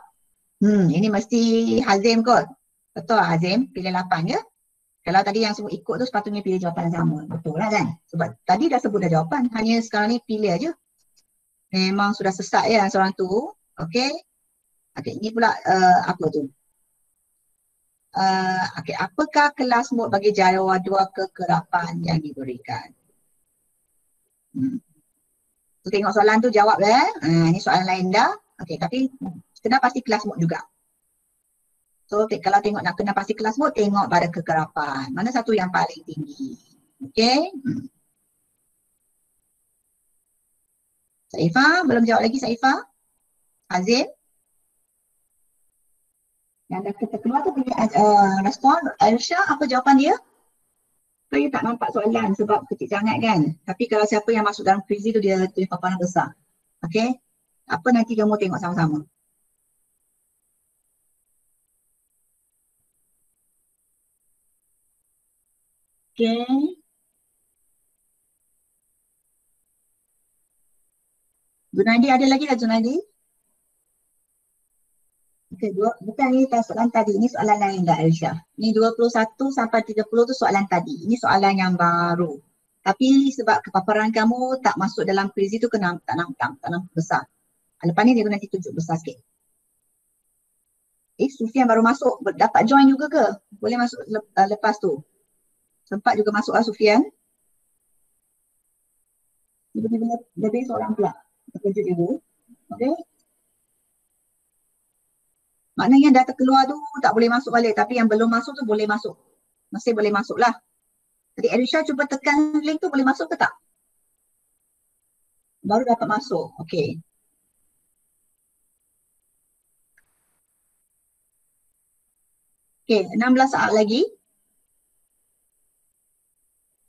Ini mesti Hazim kot. Betul lah Hazim? Pilih 8 ke? Kalau tadi yang semua ikut tu sepatutnya pilih jawapan yang sama. Betul lah kan? Sebab tadi dah sebut dah jawapan. Hanya sekarang ni pilih aja. Memang sudah sesat ya seorang tu. Okey. Okey, ini pula apa tu? Okey, apakah kelas mode bagi jadual kekerapan yang diberikan? So, tengok soalan tu jawab ini soalan lain dah. Okey, tapi kena pasti kelas mode juga. So, kalau tengok nak kena pasti kelas mode, tengok pada kekerapan. Mana satu yang paling tinggi? Okey. Saifah, belum jawab lagi Saifah? Azim? Yang dah kita keluar tu punya respon. Aisyah, apa jawapan dia? Saya tak nampak soalan sebab kecil sangat kan. Tapi kalau siapa yang masuk dalam quiz tu dia tulis paparan besar. Okey? Apa nanti kamu tengok sama-sama. Okey. Junaidi ada lagi tak Junaidi? Okey, bukan ni soalan tadi. Ini soalan lain dah Aisyah. Ni 21 sampai 30 tu soalan tadi. Ini soalan yang baru. Tapi sebab kepaparan kamu tak masuk dalam quiz tu kena tak nampak besar. Lepas ni dia nanti tunjuk besar sikit. Sufian baru masuk. Dapat join juga ke? Boleh masuk lepas tu. Sempat juga masuk lah Sufian. Tiba-tiba lebih seorang pula. Terkejut ibu. Okey. Maknanya yang dah terkeluar tu tak boleh masuk balik. Tapi yang belum masuk tu boleh masuk. Masih boleh masuk lah. Jadi Aisyah cuba tekan link tu boleh masuk ke tak? Baru dapat masuk. Okey. Okey, 16 saat lagi.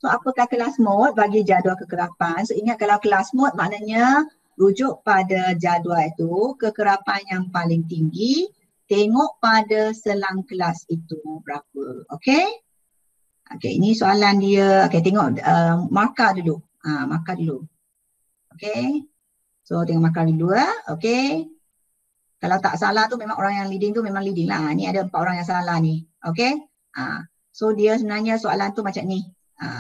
So apakah kelas mode bagi jadual kekerapan? So ingat kalau kelas mode maknanya rujuk pada jadual itu kekerapan yang paling tinggi, tengok pada selang kelas itu berapa. Okey? Okey, ini soalan dia. Okey, tengok markah dulu. Markah dulu. Okey. So tengok markah dulu Okey. Kalau tak salah tu memang orang yang leading tu memang leading lah. Ni ada 4 orang yang salah ni. Okey? So dia sebenarnya soalan tu macam ni.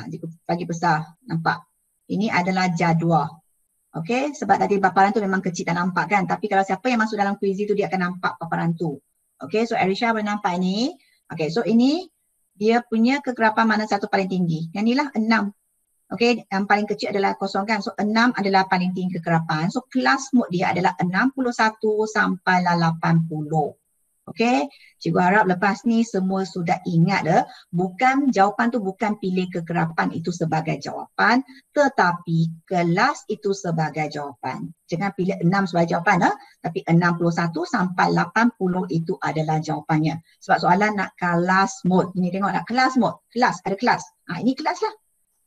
Dia bagi besar. Nampak? Ini adalah jadual. Okey? Sebab tadi paparan tu memang kecil tak nampak kan. Tapi kalau siapa yang masuk dalam quiz tu dia akan nampak paparan tu. Okey? So Aisyah boleh nampak ni. Okey. So ini dia punya kekerapan mana satu paling tinggi. Yang ni lah 6. Okey, yang paling kecil adalah kosong kan. So 6 adalah paling tinggi kekerapan. So kelas mode dia adalah 61 sampai 80. Okey, cikgu harap lepas ni semua sudah ingat bukan jawapan tu bukan pilih kekerapan itu sebagai jawapan tetapi kelas itu sebagai jawapan. Jangan pilih 6 sebagai jawapan tapi 61 sampai 80 itu adalah jawapannya. Sebab soalan nak kelas mode. Ini tengok nak kelas mode. Kelas, ada kelas. Ini kelas lah.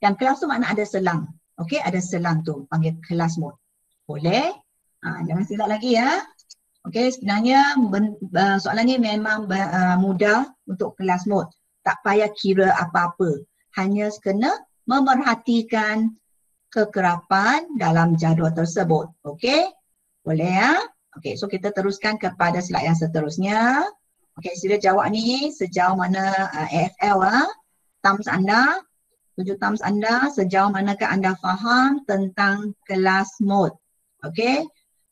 Yang kelas tu makna ada selang. Okey, ada selang tu panggil kelas mode. Boleh? Jangan silap lagi ya. Okey, sebenarnya soalan ni memang mudah untuk kelas mode. Tak payah kira apa-apa. Hanya kena memerhatikan kekerapan dalam jadual tersebut. Okey? Boleh ya? Okey, so kita teruskan kepada slide yang seterusnya. Okey, sila jawab ni sejauh mana AFL thumbs anda, 7 thumbs anda, sejauh manakah anda faham tentang kelas mode. Okey,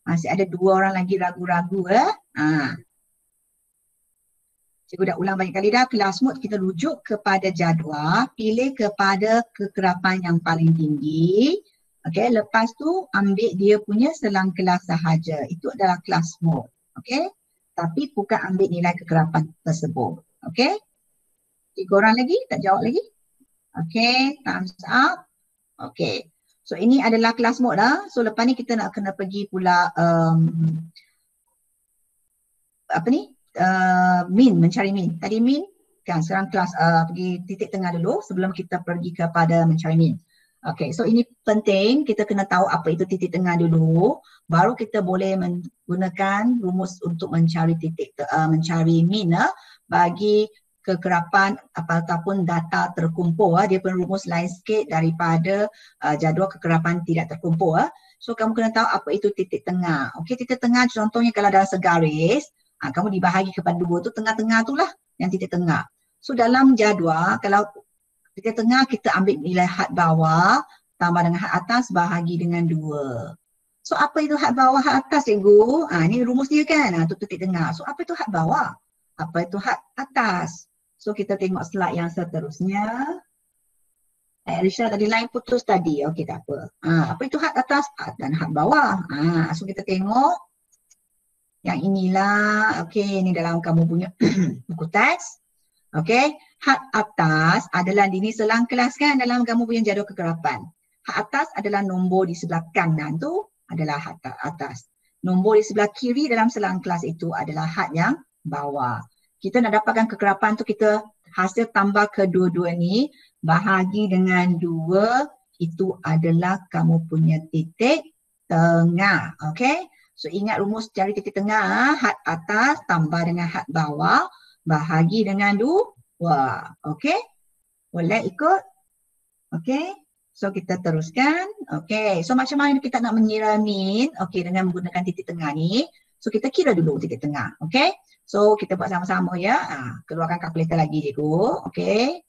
masih ada 2 orang lagi ragu-ragu Cikgu dah ulang banyak kali dah, kelas mode kita rujuk kepada jadual, pilih kepada kekerapan yang paling tinggi. Okey, lepas tu ambil dia punya selang kelas sahaja. Itu adalah kelas mode. Okey, tapi bukan ambil nilai kekerapan tersebut. Okey, 3 orang lagi tak jawab lagi. Okey, thumbs up. Okey, so ini adalah kelas mode dah. So lepas ni kita nak kena pergi pula min, mencari min. Tadi min kan, sekarang kelas pergi titik tengah dulu sebelum kita pergi kepada mencari min. Okey, so ini penting kita kena tahu apa itu titik tengah dulu, baru kita boleh menggunakan rumus untuk mencari mencari min bagi kekerapan ataupun data terkumpul. Dia pun rumus lain sikit daripada jadual kekerapan tidak terkumpul. So kamu kena tahu apa itu titik tengah. Okey, titik tengah contohnya kalau dalam segaris, kamu dibahagi kepada 2 tu, tengah-tengah tu lah yang titik tengah. So dalam jadual, kalau titik tengah kita ambil nilai had bawah tambah dengan had atas bahagi dengan 2. So apa itu had bawah, had atas cikgu? Ni rumus dia kan, tu titik tengah. So apa itu had bawah? Apa itu had atas? So kita tengok slide yang seterusnya. Risha tadi line putus tadi, okey tak apa. Apa itu had atas dan had bawah? So kita tengok yang inilah, okey, ini dalam kamu punya buku teks. Okey, had atas adalah ini selang kelas kan dalam kamu punya jadual kekerapan. Had atas adalah nombor di sebelah kanan tu adalah had atas. Nombor di sebelah kiri dalam selang kelas itu adalah had yang bawah. Kita nak dapatkan kekerapan tu, kita hasil tambah kedua-dua ni bahagi dengan 2, itu adalah kamu punya titik tengah. Okey, so ingat rumus cari titik tengah, had atas tambah dengan had bawah bahagi dengan 2. Okey, boleh ikut? Okey, so kita teruskan. Okey, so macam mana kita nak mengira min? Okey, dengan menggunakan titik tengah ni. So kita kira dulu titik tengah. Okey, so kita buat sama-sama ya. Keluarkan kalkulator lagi cikgu. Okey,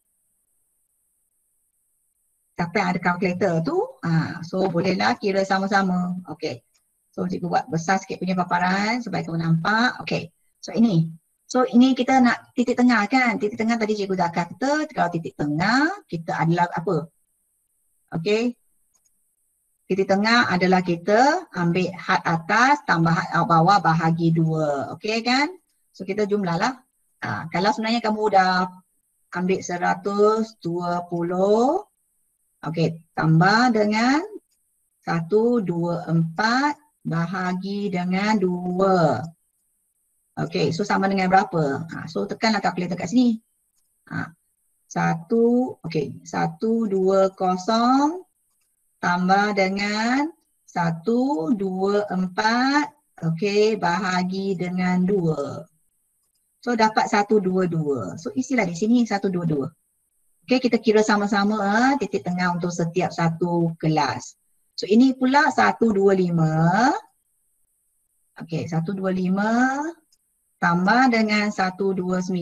siapa yang ada kalkulator tu, so bolehlah kira sama-sama. Okey, so cikgu buat besar sikit punya paparan supaya kamu nampak. Okey, so ini. So ini kita nak titik tengah kan. Titik tengah tadi cikgu dah kata, kalau titik tengah kita adalah apa? Okey, titik tengah adalah kita ambil had atas tambah had bawah bahagi 2. Okey kan? So kita jumlahlah. Kalau sebenarnya kamu dah ambil 120, okey, tambah dengan 124 bahagi dengan 2. Okey, so sama dengan berapa? So tekanlah kalkulator kat sini. 120 tambah dengan 124, okey, bahagi dengan 2. So dapat 122. So isilah di sini 122. Okey, kita kira sama-sama titik tengah untuk setiap satu kelas. So ini pula 125. Okey, 125 tambah dengan 129,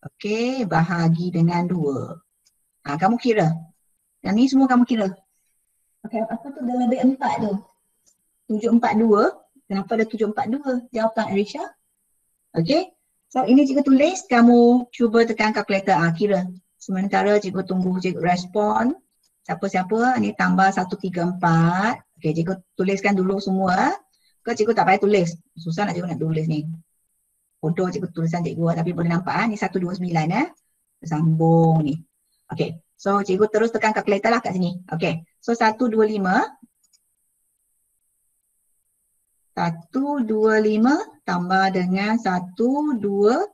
okey, bahagi dengan 2. Kamu kira. Yang ni semua kamu kira. Okey, apa tu dalam lebih 4 tu? 742. Kenapa ada 742? Jawapan Arisha. Okey. So ini cikgu tulis, kamu cuba tekan kalkulator. Kira. Sementara cikgu tunggu cikgu respon. Siapa-siapa, ni tambah 134. Okey, cikgu tuliskan dulu semua. Ke cikgu tak payah tulis. Susah nak cikgu nak tulis ni. Bodoh cikgu tulisan cikgu tapi boleh nampak ni 129 sambung ni. Okey. So cikgu terus tekan kalkulator lah kat sini. Okey. So 125 tambah dengan 12,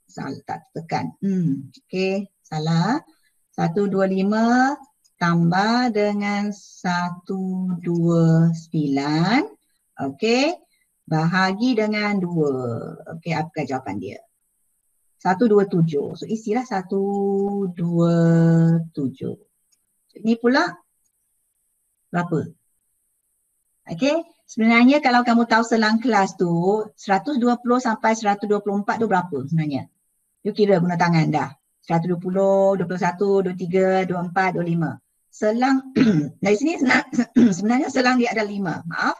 salah tak tekan. Okey, salah. 125 tambah dengan 129. Okey, bahagi dengan 2. Okey, apakah jawapan dia? 127. So isilah 127. So, ini pula berapa? Okey, sebenarnya kalau kamu tahu selang kelas tu 120 sampai 124 tu berapa sebenarnya? You kira guna tangan dah. 120, 21, 23, 24, 25. Selang dari sini sebenarnya selang dia ada 5. Maaf.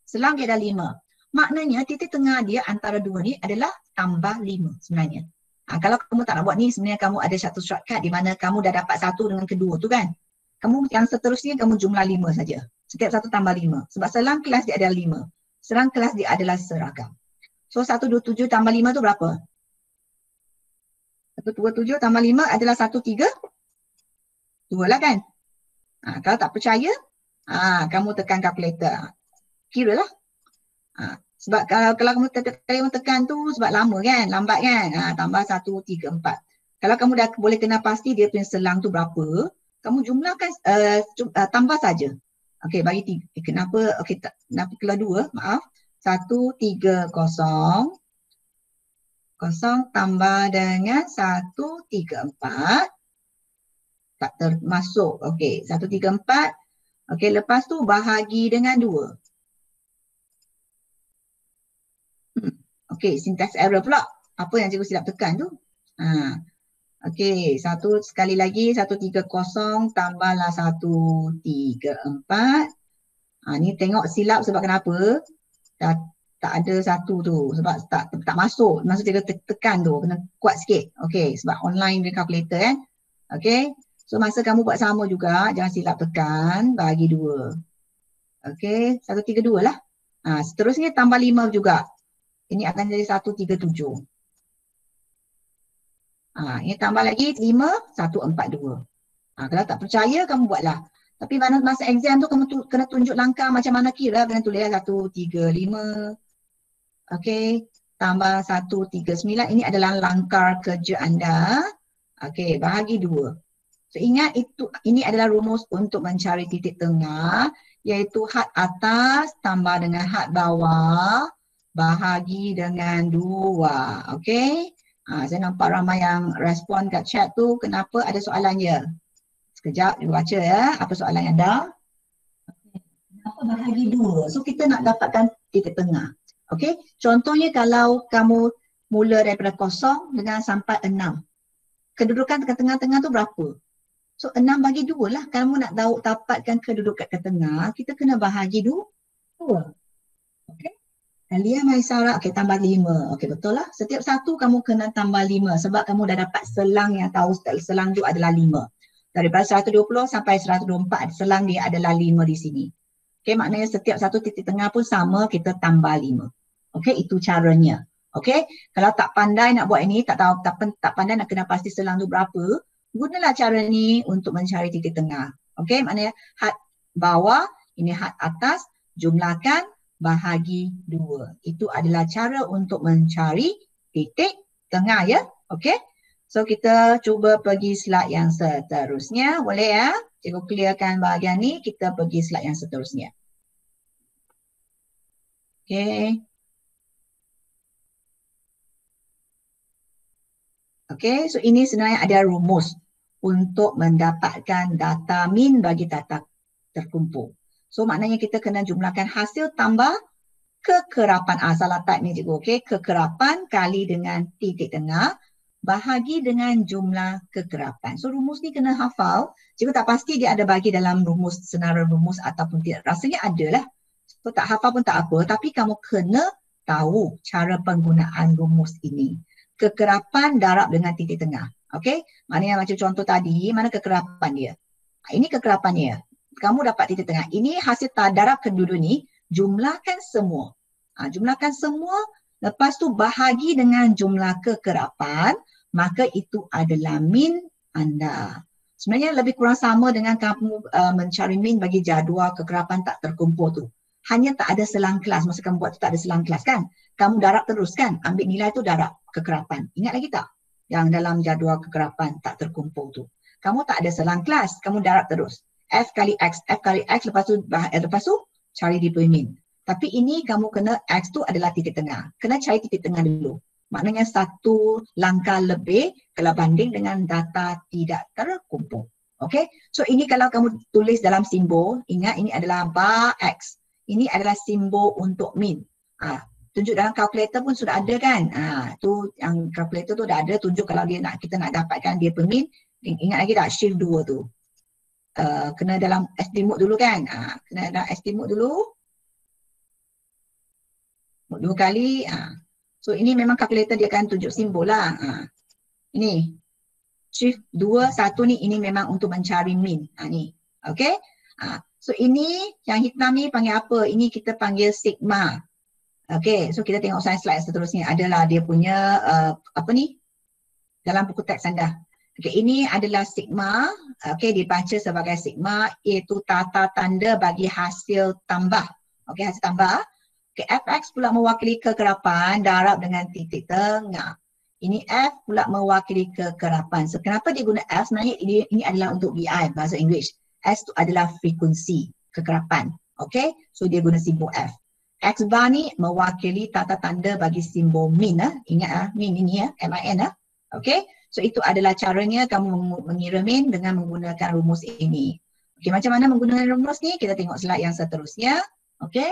Selang dia ada 5. Maknanya titik tengah dia antara dua ni adalah tambah 5 sebenarnya. Kalau kamu tak nak buat ni, sebenarnya kamu ada satu shortcut di mana kamu dah dapat satu dengan kedua tu kan. Kamu yang seterusnya kamu jumlah 5 saja. Setiap satu tambah 5. Sebab selang kelas dia ada 5. Selang kelas dia adalah seragam. So 127 tambah 5 tu berapa? 127 tambah 5 adalah 132 lah kan? Kalau tak percaya, kamu tekan kalkulator. Kira lah. Sebab kalau kamu tekan tu sebab lama kan, lambat kan. Tambah 1, 3, 4. Kalau kamu dah boleh kenal pasti dia punya selang tu berapa, kamu jumlahkan, tambah saja. Okey, bagi 3. Kenapa? Okey, kenapa keluar 2? Maaf. 1, 3, 0. 0 tambah dengan 1, 3, 4. Tak termasuk. Okey, 1, 3, 4. Okey, lepas tu bahagi dengan 2. Okey, syntax error pula. Apa yang cikgu silap tekan tu? Okey, satu sekali lagi 130 tambahlah 134. Ni tengok silap sebab kenapa? Tak ada satu tu sebab tak masuk. Masa cikgu tekan tu kena kuat sikit. Okey, sebab online dengan calculator kan. Okey. So masa kamu buat sama juga, jangan silap tekan bagi 2. Okey, 132 lah. Seterusnya tambah 5 juga. Ini akan jadi 137. Ini tambah lagi 5, 142. Kalau tak percaya, kamu buatlah. Tapi masa exam tu, kamu kena tunjuk langkah macam mana kira. Kena tulis 135. Okey, tambah 139. Ini adalah langkah kerja anda. Okey, bahagi 2. So ingat ini adalah rumus untuk mencari titik tengah, iaitu had atas tambah dengan had bawah bahagi dengan 2. Okey. Saya nampak ramai yang respon kat chat tu. Kenapa ada soalannya? Sekejap dia baca ya. Apa soalan anda? Kenapa bahagi 2? So kita nak dapatkan titik tengah. Okey. Contohnya kalau kamu mula daripada 0 dengan sampai 6. Kedudukan tengah-tengah tu berapa? So 6 bagi 2 lah. Kamu nak tahu dapatkan kedudukan ke tengah, kita kena bahagi 2. Okey. Alia Maisara, okey, tambah 5. Okey, betul lah. Setiap satu kamu kena tambah 5 sebab kamu dah dapat selang yang tahu selang tu adalah 5. Daripada 120 sampai 124, selang dia adalah 5 di sini. Okey, maknanya setiap satu titik tengah pun sama, kita tambah 5. Okey, itu caranya. Okey, kalau tak pandai nak buat ini, tak pandai nak kena pasti selang tu berapa, gunalah cara ni untuk mencari titik tengah. Okey, maknanya had bawah, ini had atas, jumlahkan, bahagi 2. Itu adalah cara untuk mencari titik tengah ya. Okey. So kita cuba pergi slide yang seterusnya. Boleh ya? Cikgu clearkan bahagian ni. Kita pergi slide yang seterusnya. Okey. Okey. So ini sebenarnya ada rumus untuk mendapatkan data min bagi data terkumpul. So maknanya kita kena jumlahkan hasil tambah kekerapan. Salah type ni cikgu. Okey, kekerapan kali dengan titik tengah bahagi dengan jumlah kekerapan. So rumus ni kena hafal. Cikgu tak pasti dia ada bagi dalam rumus, senarai rumus ataupun tidak. Rasanya ada lah. So tak hafal pun tak apa. Tapi kamu kena tahu cara penggunaan rumus ini. Kekerapan darab dengan titik tengah. Okey, maknanya macam contoh tadi, mana kekerapan dia? Ini kekerapannya. Kamu dapat titik tengah. Ini hasil darab kedua ni, jumlahkan semua. Jumlahkan semua, lepas tu bahagi dengan jumlah kekerapan, maka itu adalah min anda. Sebenarnya lebih kurang sama dengan kamu mencari min bagi jadual kekerapan tak terkumpul tu. Hanya tak ada selang kelas. Masa kamu buat tu tak ada selang kelas kan? Kamu darab terus kan? Ambil nilai tu darab kekerapan. Ingat lagi tak? Yang dalam jadual kekerapan tak terkumpul tu. Kamu tak ada selang kelas. Kamu darab terus. F kali X, lepas tu cari di min. Tapi ini kamu kena X tu adalah titik tengah. Kena cari titik tengah dulu. Maknanya satu langkah lebih kalau banding dengan data tidak terkumpul. Okay, so ini kalau kamu tulis dalam simbol, ingat ini adalah bar X. Ini adalah simbol untuk min. Tunjuk dalam kalkulator pun sudah ada kan. Tu yang kalkulator tu dah ada tunjuk kalau dia kita nak dapatkan dia per min. Ingat lagi tak shift 2 tu. Kena dalam estimate dulu kan. Kena dalam estimate dulu. 2 kali. So ini memang kalkulator dia akan tunjuk simbol lah. Ini. Shift 2, 1 ni ini memang untuk mencari min. Ni. Okay. So ini yang hitam ni panggil apa? Ini kita panggil sigma. Okay. So kita tengok slide seterusnya. Adalah dia punya apa ni? Dalam buku teks anda. Okay. Ini adalah sigma. Okay. Dibaca sebagai sigma iaitu tata tanda bagi hasil tambah. Okay. Hasil tambah. Okay. Fx pula mewakili kekerapan darab dengan titik tengah. Ini F pula mewakili kekerapan. So kenapa dia guna F? Sebenarnya ini adalah untuk BI, bahasa Inggeris. S itu adalah frekuensi kekerapan. Okay, so dia guna simbol F. X bar ni mewakili tata tanda bagi simbol min. Ingat min ini MIN. Okay, so itu adalah caranya kamu mengira min dengan menggunakan rumus ini. Okay, macam mana menggunakan rumus ni? Kita tengok slide yang seterusnya. Okay.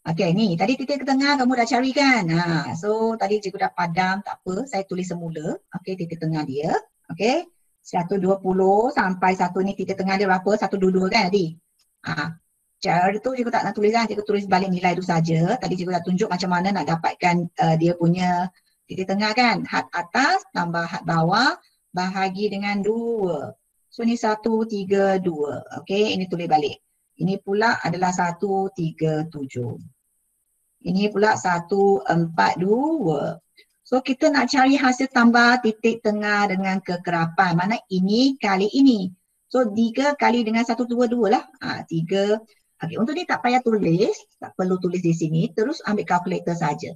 Okay, ni tadi titik ke tengah kamu dah cari kan. So tadi cikgu dah padam, tak apa. Saya tulis semula. Okay, titik tengah dia. Okay, 120 sampai 1 ni titik tengah dia berapa? 122 kan tadi. Cara tu cikgu tak nak tulis kan. Cikgu tulis balik nilai tu saja. Tadi cikgu dah tunjuk macam mana nak dapatkan dia punya titik tengah kan. Had atas tambah had bawah bahagi dengan 2. So ni 132. Okay, ini tulis balik. Ini pula adalah 137. Ini pula 142. So kita nak cari hasil tambah titik tengah dengan kekerapan. Mana ini kali ini. So 3 kali dengan 122 lah. 3. Okay, untuk ni tak payah tulis. Tak perlu tulis di sini. Terus ambil kalkulator saja.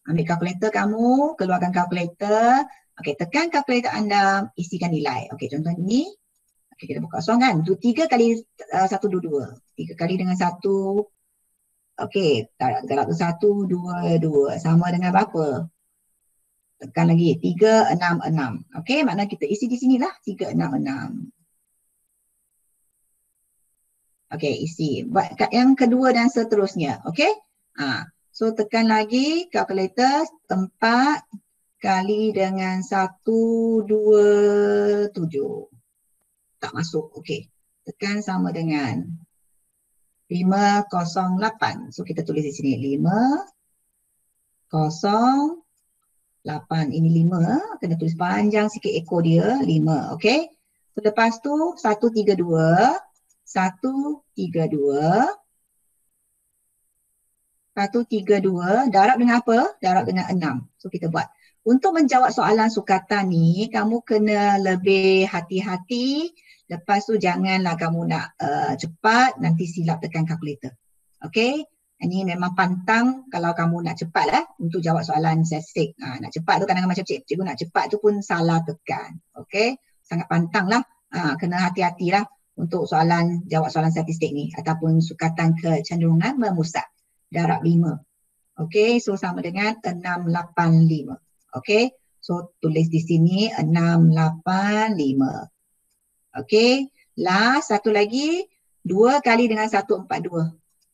Ambil kalkulator kamu. Keluarkan kalkulator. Okay, tekan kalkulator anda. Isikan nilai. Okay, contoh ni. Okay, kita buka kosong kan. 3 kali 122. 3 kali dengan 1. Okey, darab tu 122 sama dengan berapa? Tekan lagi 366. Okey, makna kita isi di sinilah 366. Okey, isi. Buat yang kedua dan seterusnya. Okey? So tekan lagi kalkulator 4 kali dengan 127. Tak masuk. Okey. Tekan sama dengan 508. So kita tulis di sini 508. Ini 5. Kena tulis panjang sikit ekor dia. 5. Okey. So lepas tu 132. 132. 132. Darab dengan apa? Darab dengan 6. So kita buat. Untuk menjawab soalan sukatan ni, kamu kena lebih hati-hati. Lepas tu janganlah kamu nak cepat, nanti silap tekan kalkulator. Okay? Ini memang pantang kalau kamu nak cepat lah untuk jawab soalan statistik. Nak cepat tu kadang-kadang macam cikgu nak cepat tu pun salah tekan. Okay? Sangat pantang lah. Kena hati-hati lah untuk jawab soalan statistik ni. Ataupun sukatan kecenderungan memusat. Darab 5. Okay? So sama dengan 685. Okay? So tulis di sini 685. Okey, last satu lagi 2 kali dengan 142.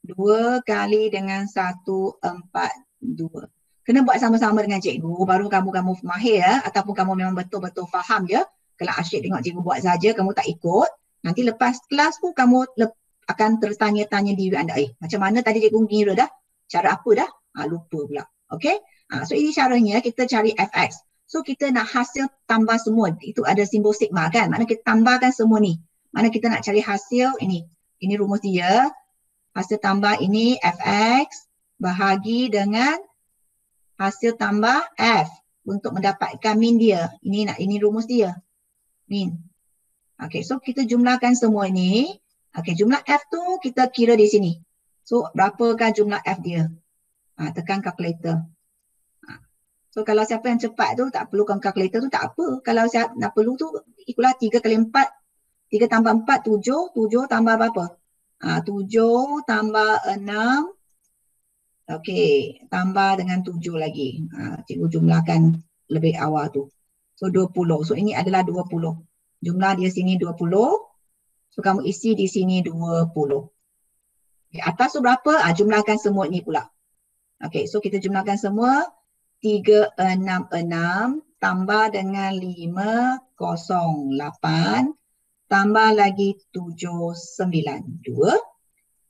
2 kali dengan 142. Kena buat sama-sama dengan cikgu baru kamu mahir ataupun kamu memang betul-betul faham je. Kalau asyik tengok cikgu buat saja kamu tak ikut, nanti lepas kelas pun kamu akan tertanya-tanya diri anda, macam mana tadi cikgu mengira dah? Cara apa dah? Lupa pula. Okey? So ini caranya kita cari fx. So kita nak hasil tambah semua. Itu ada simbol sigma kan. Mana kita tambahkan semua ni. Mana kita nak cari hasil ini. Ini rumus dia. Hasil tambah ini fx bahagi dengan hasil tambah f untuk mendapatkan min dia. Ini rumus dia. Min. Okey, so kita jumlahkan semua ini. Okey, jumlah f tu kita kira di sini. So berapakah jumlah f dia? Tekan kalkulator. So kalau siapa yang cepat tu tak perlukan kalkulator tu tak apa. Kalau siapa nak perlu tu ikutlah 3 kali 4. 3 tambah 4 7. 7 tambah berapa? 7 tambah 6. Okey, tambah dengan 7 lagi. Cikgu jumlahkan lebih awal tu. So 20. So ini adalah 20. Jumlah dia sini 20. So kamu isi di sini 20. Okay, atas tu berapa? Jumlahkan semua ni pula. Okay, so kita jumlahkan semua. 366 tambah dengan 508 tambah lagi 792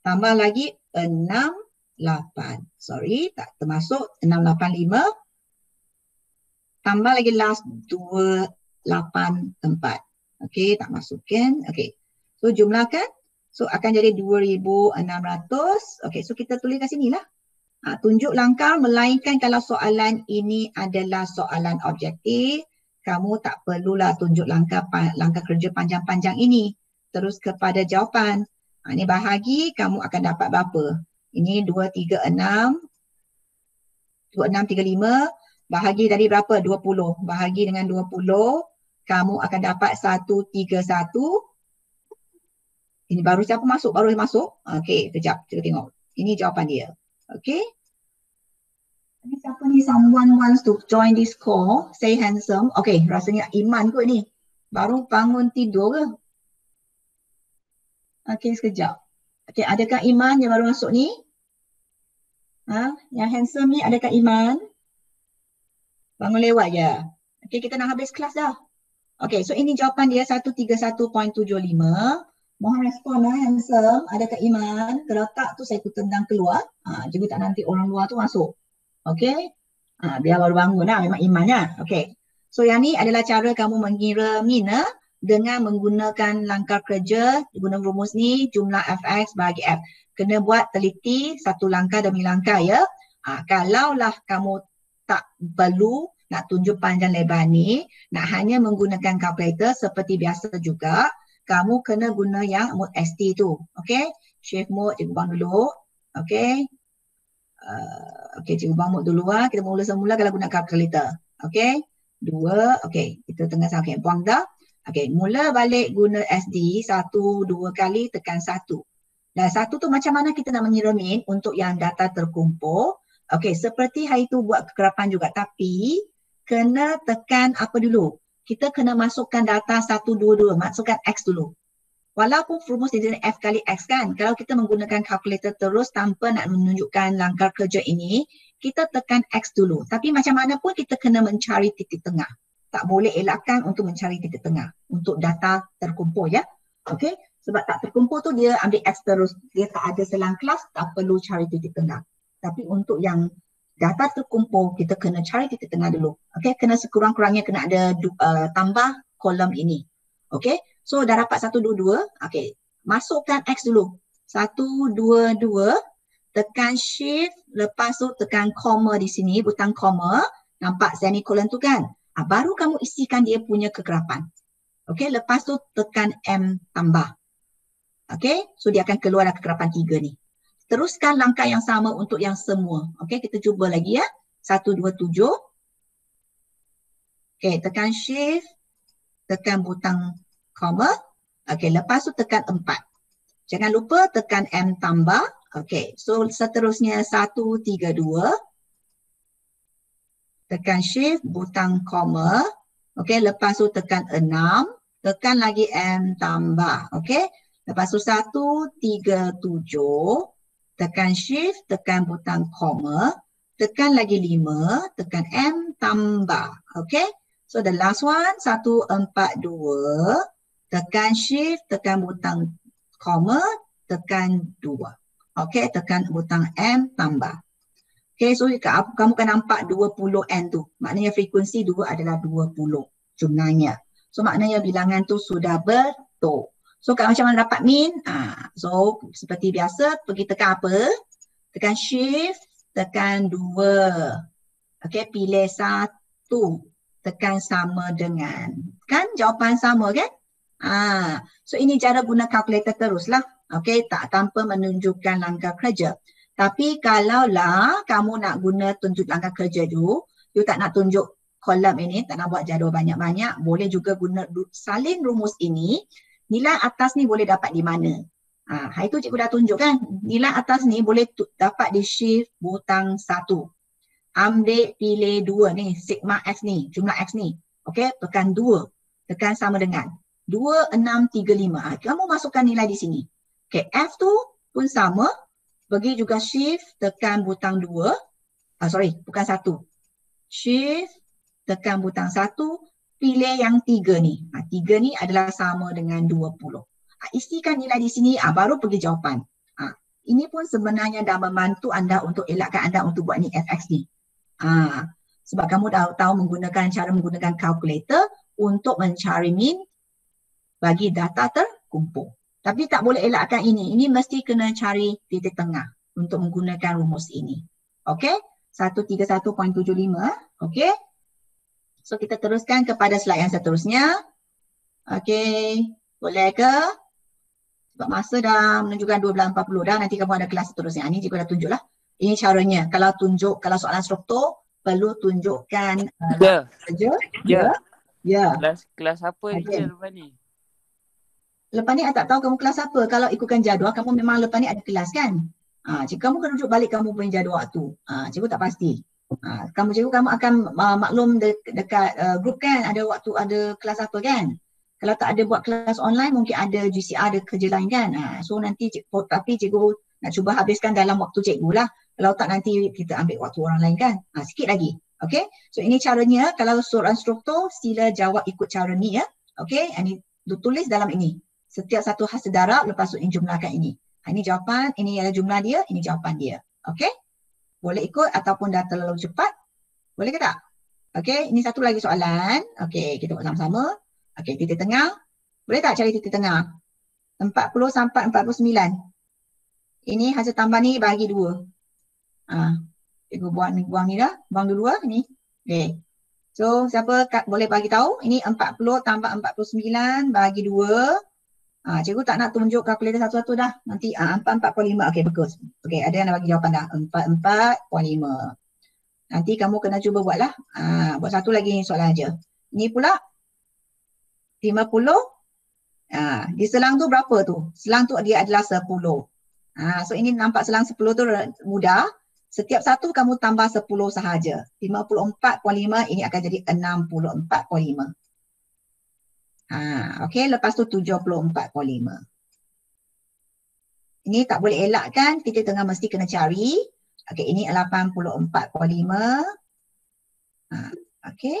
tambah lagi 68. Sorry, tak termasuk 685 tambah lagi last 284. Okey, tak masukkan. Okey. So jumlahkan. So akan jadi 2600. Okey, so kita tulis kat sinilah. Tunjuk langkah melainkan kalau soalan ini adalah soalan objektif, kamu tak perlulah tunjuk langkah kerja panjang-panjang ini. Terus kepada jawapan. Ini bahagi, kamu akan dapat berapa? Ini 236, 2635, bahagi dari berapa? 20. Bahagi dengan 20, kamu akan dapat 131. Ini baru siapa masuk? Baru masuk? Okey, kejap. Kita tengok. Ini jawapan dia. Okay. Ini siapa ni? Someone wants to join this call. Say handsome. Okay, rasanya Iman kot ni. Baru bangun tidur ke? Okay, sekejap. Okay, adakah Iman yang baru masuk ni? Yang handsome ni adakah Iman? Bangun lewat je. Okay, kita nak habis kelas dah. Okay, so ini jawapan dia 131.75. Mohon respon handsome. Adakah Iman? Kalau tak tu saya tendang keluar. Juga tak nanti orang luar tu masuk. Okay. Biar baru bangun lah. Memang Iman lah. Okay. So yang ni adalah cara kamu mengira mina dengan menggunakan langkah kerja. Guna rumus ni jumlah fx bagi f. Kena buat teliti satu langkah demi langkah ya. Kalaulah kamu tak perlu nak tunjuk panjang lebar ni. Nak hanya menggunakan kalkulator seperti biasa juga. Kamu kena guna yang mode ST tu. Okay. Shift mode, cikgu buang dulu. Okay. Okay, cikgu buang mode dulu lah. Kita mula semula kalau guna kalkulator. Okay. 2. Okay. Kita tengah sama. Okay. Buang dah. Okay. Mula balik guna SD. 1, 2 kali tekan 1. Dan 1 tu macam mana kita nak mengira min untuk yang data terkumpul. Okay. Seperti hari tu buat kekerapan juga. Tapi kena tekan apa dulu? Kita kena masukkan data 122, masukkan X dulu. Walaupun rumus dia F kali X kan, kalau kita menggunakan kalkulator terus tanpa nak menunjukkan langkah kerja ini, kita tekan X dulu. Tapi macam mana pun kita kena mencari titik tengah. Tak boleh elakkan untuk mencari titik tengah untuk data terkumpul ya. Okey, sebab tak terkumpul tu dia ambil X terus. Dia tak ada selang kelas, tak perlu cari titik tengah. Tapi untuk yang data terkumpul, kita kena cari titik tengah dulu. Okey, kena sekurang-kurangnya kena ada tambah kolom ini. Okey, so dah dapat 122. Okey, masukkan X dulu. 122, tekan shift, lepas tu tekan comma di sini, butang comma. Nampak semicolon tu kan? Baru kamu isikan dia punya kekerapan. Okey, lepas tu tekan M tambah. Okey, so dia akan keluar kekerapan 3 ni. Teruskan langkah yang sama untuk yang semua. Okey, kita cuba lagi ya. 127. Okey, tekan shift, tekan butang comma. Okey, lepas tu tekan 4. Jangan lupa tekan M tambah. Okey, so seterusnya 132. Tekan shift, butang comma. Okey, lepas tu tekan 6. Tekan lagi M tambah. Okey, lepas tu 137. Tekan shift, tekan butang comma, tekan lagi 5, tekan M tambah. Okay. So the last one, 142, tekan shift, tekan butang comma, tekan 2. Okay, tekan butang M tambah. Okay, so kamu kan nampak 20N tu. Maknanya frekuensi 2 adalah 20 jumlahnya. So maknanya bilangan tu sudah betul. So kat macam mana dapat min? So seperti biasa pergi tekan apa? Tekan shift, tekan 2. Okey, pilih 1. Tekan sama dengan. Kan jawapan sama kan? So ini cara guna kalkulator teruslah. Okey, tak tanpa menunjukkan langkah kerja. Tapi kalaulah kamu nak guna tunjuk langkah kerja dulu, you tak nak tunjuk kolom ini, tak nak buat jadual banyak-banyak, boleh juga guna salin rumus ini. Nilai atas ni boleh dapat di mana? Hari tu cikgu dah tunjuk kan. Nilai atas ni boleh dapat di shift butang 1. Ambil pilih 2 ni, sigma X ni, jumlah X ni. Okey, tekan 2. Tekan sama dengan. 2635. Kamu masukkan nilai di sini. Okay, F tu pun sama. Bagi juga shift, tekan butang 2. Bukan 1. Shift, tekan butang 1. Pilih yang 3 ni. 3 ni adalah sama dengan 20. Isikan nilai di sini, baru pergi jawapan. Ini pun sebenarnya dah membantu anda untuk elakkan anda untuk buat ni FX ni. Sebab kamu dah tahu menggunakan calculator untuk mencari min bagi data terkumpul. Tapi tak boleh elakkan ini. Ini mesti kena cari titik tengah untuk menggunakan rumus ini. Okey? 131.75. Okey? So kita teruskan kepada slide yang seterusnya. Okey. Boleh ke? Sebab masa dah menunjukkan 12.40 dah. Nanti kamu ada kelas seterusnya. Ini juga dah tunjuk lah. Ini caranya. Kalau soalan struktur, perlu tunjukkan saja. Ya. Kelas apa je lepas ni? Lepas ni I tak tahu kamu kelas apa. Kalau ikutkan jadual, kamu memang lepas ni ada kelas kan? Cikgu kamu kena rujuk balik kamu punya jadual tu. Cikgu tak pasti. Cikgu kamu akan maklum dekat grup kan, ada kelas apa kan? Kalau tak ada buat kelas online, mungkin ada GCR, ada kerja lain kan? So nanti, tapi cikgu nak cuba habiskan dalam waktu cikgu lah. Kalau tak nanti kita ambil waktu orang lain kan? Sikit lagi. Okay? So ini caranya, kalau soalan struktur, sila jawab ikut cara ni ya. Okay? Ini tulis dalam ini. Setiap satu hasil darab, lepas tu ini jumlahkan ini. Ini jawapan, ini adalah jumlah dia, ini jawapan dia. Okey? Boleh ikut ataupun dah terlalu cepat. Boleh ke tak? Okey, ini satu lagi soalan. Okey, kita buat sama-sama. Okey, titik tengah. Boleh tak cari titik tengah? 40 sampai 49. Ini hasil tambah ni bagi 2. Cikgu buang ni dah. Buang dulu ni. Okey. So, siapa boleh bagi tahu? Ini 40 tambah 49 bagi 2. Cikgu tak nak tunjuk kalkulator satu-satu dah. Nanti 445. Okey, bagus. Okey, ada yang nak bagi jawapan dah. 445. Nanti kamu kena cuba buat lah. Buat satu lagi soalan aja. Ini pula 50. Di selang tu berapa tu? Selang tu dia adalah 10. So ini nampak selang 10 tu mudah. Setiap satu kamu tambah 10 sahaja. 54.5 ini akan jadi 64.5. Okey, lepas tu 74.5. Ini tak boleh elakkan, titik tengah mesti kena cari. Okey, ini 84.5. Okey.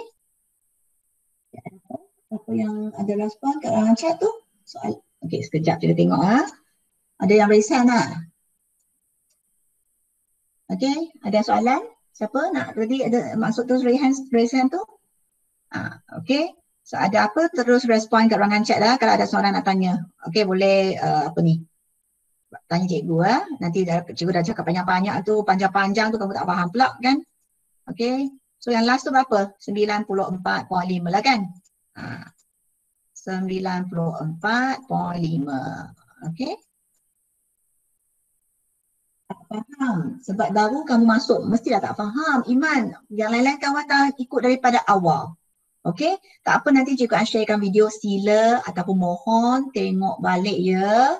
Apa yang ada respon kat dalam chat tu? Soal. Okey, sekejap kita tengok Ada yang raise hand tak? Okey, ada soalan? Siapa nak tadi ada maksud tu raise hand tu? Okey. So ada apa terus respon kat ruangan chat lah kalau ada soalan nak tanya. Okey, boleh tanya cikgu Nanti cikgu dah cakap banyak-banyak tu, panjang-panjang tu kamu tak faham pula kan. Okey. So yang last tu berapa? 94.5 lah kan. 94.5. Okey. Tak faham. Sebab baru kamu masuk, mestilah tak faham. Iman, yang lain-lain kawan tak ikut daripada awal. Okey, tak apa nanti cikgu akan sharekan video, sila ataupun mohon tengok balik ya.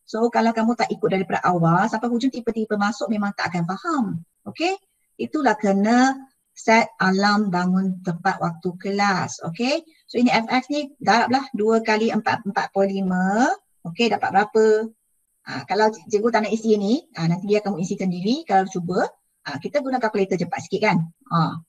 So kalau kamu tak ikut daripada awal sampai hujung tiba-tiba masuk memang tak akan faham. Okey, itulah kena set alarm bangun tepat waktu kelas. Okey, so ini FX ni darablah 2 kali 4, 4.5. Okey, dapat berapa? Kalau cikgu tak nak isi ni, nanti dia kamu isi sendiri kalau cuba. Kita guna kalkulator cepat sikit kan.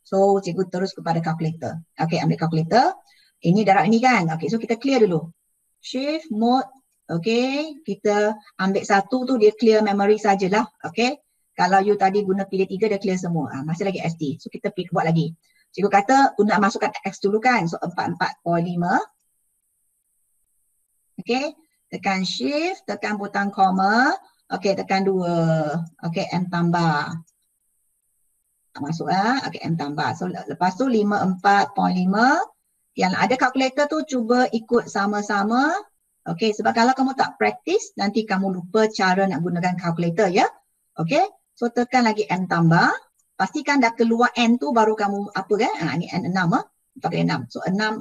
So cikgu terus kepada kalkulator. Okey, ambil kalkulator. Ini darab ini kan. Okey, so kita clear dulu. Shift mode. Okey, kita ambil satu tu dia clear memory sajalah. Okey. Kalau you tadi guna pilih 3 dia clear semua. Masih lagi ST. So kita buat lagi. Cikgu kata guna masukkan X dulu kan. So 44.5. Okey. Tekan shift, tekan butang koma. Okey, tekan 2. Okey, M tambah. Masuk okey, M tambah. So lepas tu 54.5. Yang ada kalkulator tu cuba ikut sama-sama. Okey, sebab kalau kamu tak praktis nanti kamu lupa cara nak gunakan kalkulator ya. Okey, so tekan lagi M tambah. Pastikan dah keluar N tu baru kamu apa kan? Ni N 6 pakai 6. So 64.5.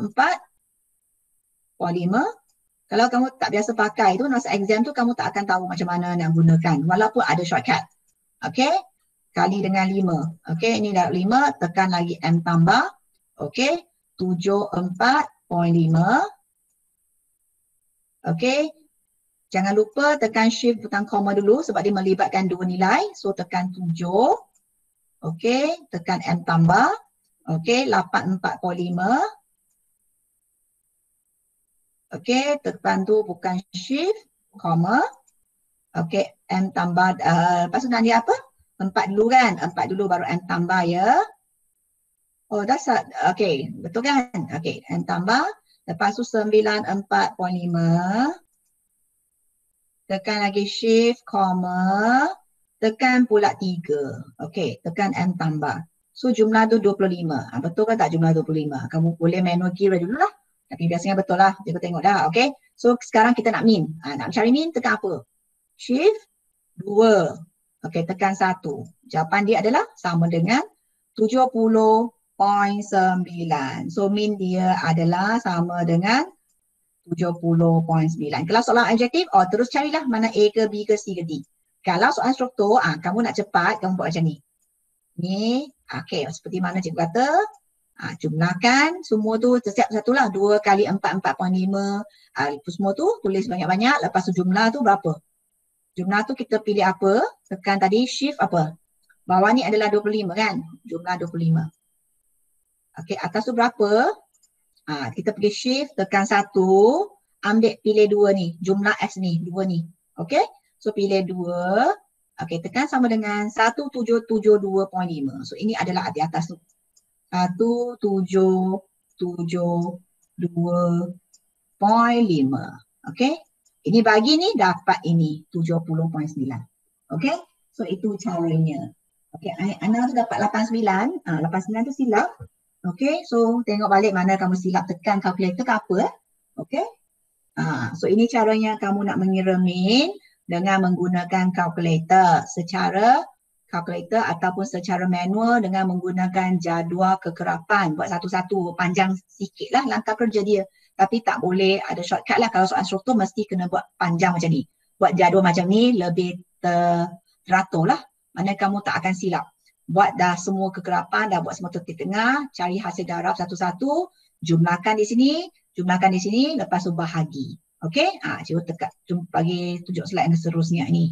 Kalau kamu tak biasa pakai tu masa exam tu kamu tak akan tahu macam mana nak gunakan walaupun ada shortcut. Okey. Kali dengan 5. Okey, ini dah 5, tekan lagi M tambah. Okey, 74.5. Okey. Jangan lupa tekan shift butang koma dulu sebab dia melibatkan dua nilai. So tekan 7. Okey, tekan M tambah. Okey, 845. Okey, tekan tu bukan shift, koma. Okey, M tambah. Lepas tu nak dia apa? 4 dulu kan? 4 dulu baru M tambah ya. Oh, dah okey, betul kan? Okey, M tambah. Lepas tu 94.5. Tekan lagi shift, koma. Tekan pula 3. Okey, tekan M tambah. So jumlah tu 25. Betul ke tak jumlah 25? Kamu boleh manual kira dulu lah. Tapi biasanya betul lah. Kita tengok dah. Okey. So sekarang kita nak min. Nak cari min tekan apa? Shift 2. Okey, tekan 1. Jawapan dia adalah sama dengan 70.9. So min dia adalah sama dengan 70.9. Kalau soalan adjektif, terus carilah mana A ke B ke C ke D. Kalau soalan struktur, kamu nak cepat, kamu buat macam ni. Ni, okey, seperti mana cikgu kata, jumlahkan semua tu setiap satu lah. 2 kali 4, 4.5. Semua tu tulis banyak-banyak. Lepas tu jumlah tu berapa? Jumlah tu kita pilih apa? Tekan tadi shift apa? Bawah ni adalah 25 kan? Jumlah 25. Okey, atas tu berapa? Kita pergi shift, tekan 1, ambil pilih 2 ni, jumlah X ni, 2 ni. Okey, so pilih 2, okey, tekan sama dengan 1772.5. So ini adalah di atas tu. 1772.5. Okey, ini bagi ni dapat ini 70.9. Okey, so itu caranya. Okey, Ana tu dapat 89. 89 tu silap. Okay, so tengok balik mana kamu silap, tekan kalkulator ke apa. Okay. So ini caranya kamu nak mengira min dengan menggunakan kalkulator secara kalkulator ataupun secara manual dengan menggunakan jadual kekerapan. Buat satu-satu, panjang sikit lah langkah kerja dia. Tapi tak boleh ada shortcut lah. Kalau soalan struktur mesti kena buat panjang macam ni. Buat jadual macam ni lebih teratur lah. Mana kamu tak akan silap. Buat dah semua kekerapan, dah buat semua titik tengah, cari hasil darab satu-satu, jumlahkan di sini, lepas tu bahagi. Okey? Cikgu tekan, bagi tunjuk slide yang seterusnya ni.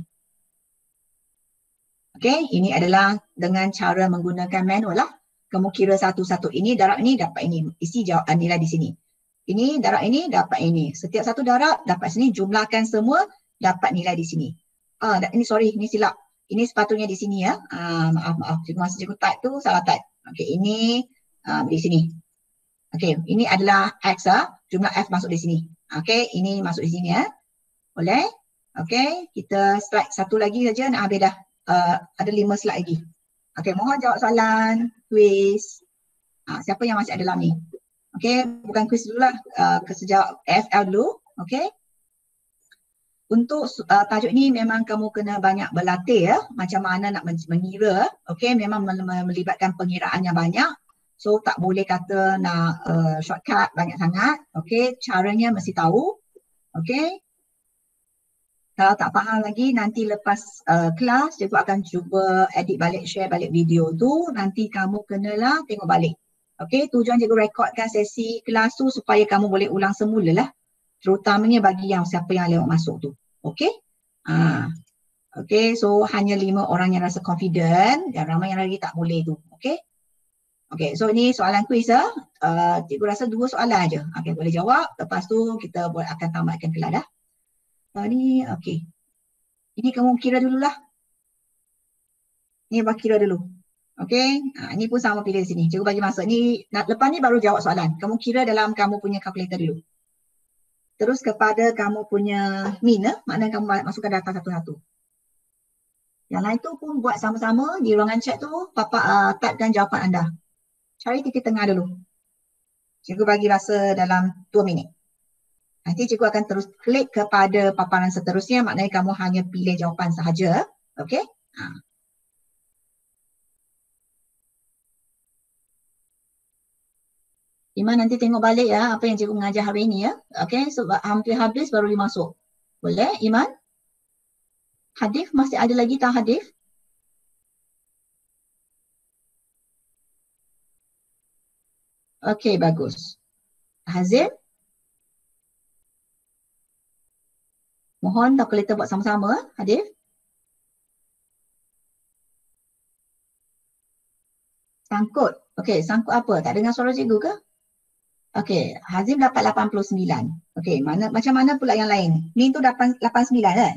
Okey, ini adalah dengan cara menggunakan manual lah. Kamu kira satu-satu, ini darab ini dapat ini, isi jawab nilai di sini. Ini darab ini dapat ini. Setiap satu darab dapat sini, jumlahkan semua, dapat nilai di sini. Ini sorry, ini silap. Ini sepatutnya di sini ya. Maaf. Masa cikgu type tu salah type. Okey, ini di sini. Okey, ini adalah X jumlah F masuk di sini. Okey, ini masuk di sini ya. Boleh? Okey, kita slide satu lagi saja nak habis dah. Ada 5 slide lagi. Okey, mohon jawab soalan quiz. Siapa yang masih ada dalam ni? Okey, bukan quiz dulu lah. Sejawab FL dulu. Okey. Untuk tajuk ni memang kamu kena banyak berlatih ya, macam mana nak mengira. Okey, memang melibatkan pengiraan yang banyak. So tak boleh kata nak shortcut banyak sangat. Okey, caranya mesti tahu. Okey. Kalau tak faham lagi, nanti lepas kelas cikgu akan cuba edit balik, share balik video tu. Nanti kamu kenalah tengok balik. Okey, tujuan cikgu rekodkan sesi kelas tu supaya kamu boleh ulang semula lah. Terutamanya bagi siapa yang lewat masuk tu. Okey? Okey, so hanya 5 orang yang rasa confident dan ramai yang lagi tak boleh tu. Okey? Okey, so ini soalan kuis cikgu rasa 2 soalan aja. Okey, boleh jawab. Lepas tu kita akan tamatkan kelas dah. Ni okey. Ini kamu kira dululah. Ni kira dulu. Okey? Ini pun sama pilih sini. Cikgu bagi masa. Ni lepas ni baru jawab soalan. Kamu kira dalam kamu punya calculator dulu. Terus kepada kamu punya min, maknanya kamu masukkan data satu-satu. Yang lain tu pun buat sama-sama di ruangan chat tu, typekan jawapan anda. Cari titik tengah dulu. Cikgu bagi rasa dalam 2 minit. Nanti cikgu akan terus klik kepada paparan seterusnya, maknanya kamu hanya pilih jawapan sahaja. Okey? Iman nanti tengok balik ya apa yang cikgu mengajar hari ini ya. Okey, sebab hampir habis baru dia masuk. Boleh Iman? Hadif masih ada lagi tak Hadif? Okey, bagus. Hazim? Mohon kalkulator buat sama-sama, Hadif. Sangkut. Okey, sangkut apa? Tak dengar suara cikgu ke? Okey, Hazim dapat 89. Okey, macam mana pula yang lain? Min tu dapat 89 kan?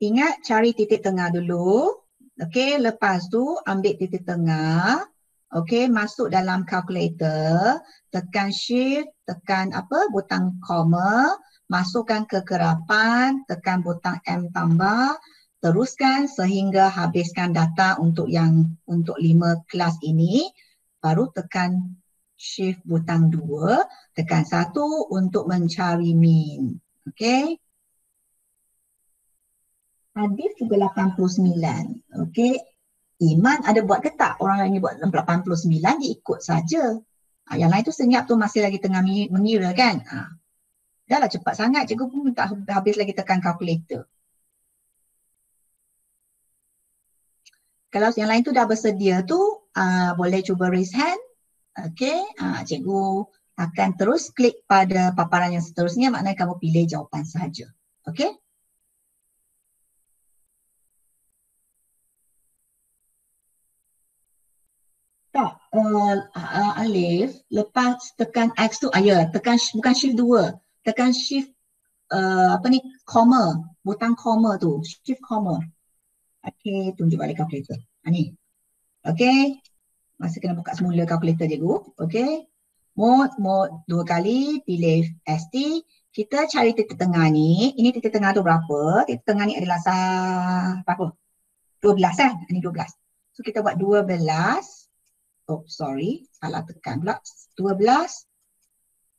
Ingat cari titik tengah dulu. Okey, lepas tu ambil titik tengah. Okey, masuk dalam calculator, tekan shift, tekan apa? Butang comma, masukkan kekerapan, tekan butang M tambah, teruskan sehingga habiskan data untuk 5 kelas ini, baru tekan shift butang 2, tekan 1 untuk mencari min. Okey. Hadif juga 89. Okey. Iman ada buat ke tak? Orang lain buat 89, dia ikut saja. Yang lain tu senyap tu masih lagi tengah mengira kan? Dah lah cepat sangat, cikgu pun tak habis lagi tekan kalkulator. Kalau yang lain tu dah bersedia tu, boleh cuba raise hand. Okey, cikgu akan terus klik pada paparan yang seterusnya, maknanya kamu pilih jawapan sahaja. Okey? Tak, Alif, lepas tekan X tu, ya, tekan bukan shift 2, tekan shift comma, butang comma tu, shift comma. Okey, tunjuk balik kalkulator. Ni. Okey. Masa kena buka semula kalkulator cikgu. Okey. Mode 2 kali, pilih ST. Kita cari titik tengah ni. Ini titik tengah tu berapa? Titik tengah ni adalah berapa? 12 kan? Ini 12. So kita buat 12. Oh, sorry. Salah tekan pula. 12.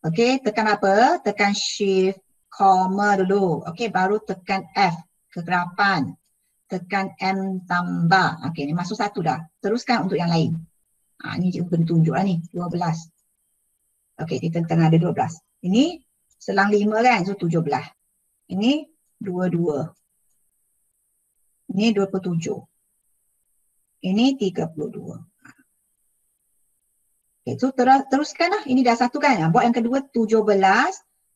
Okey, tekan apa? Tekan shift comma dulu. Okey, baru tekan F, kegerapan. Tekan M tambah. Okey, ni masuk satu dah. Teruskan untuk yang lain. Ni cikgu kena tunjuk lah ni. 12. Okey, di tengah ada 12. Ini selang 5 kan? So 17. Ini 22. Ini 27. Ini 32. Okay, so teruskan lah. Ini dah satu kan? Buat yang kedua 17.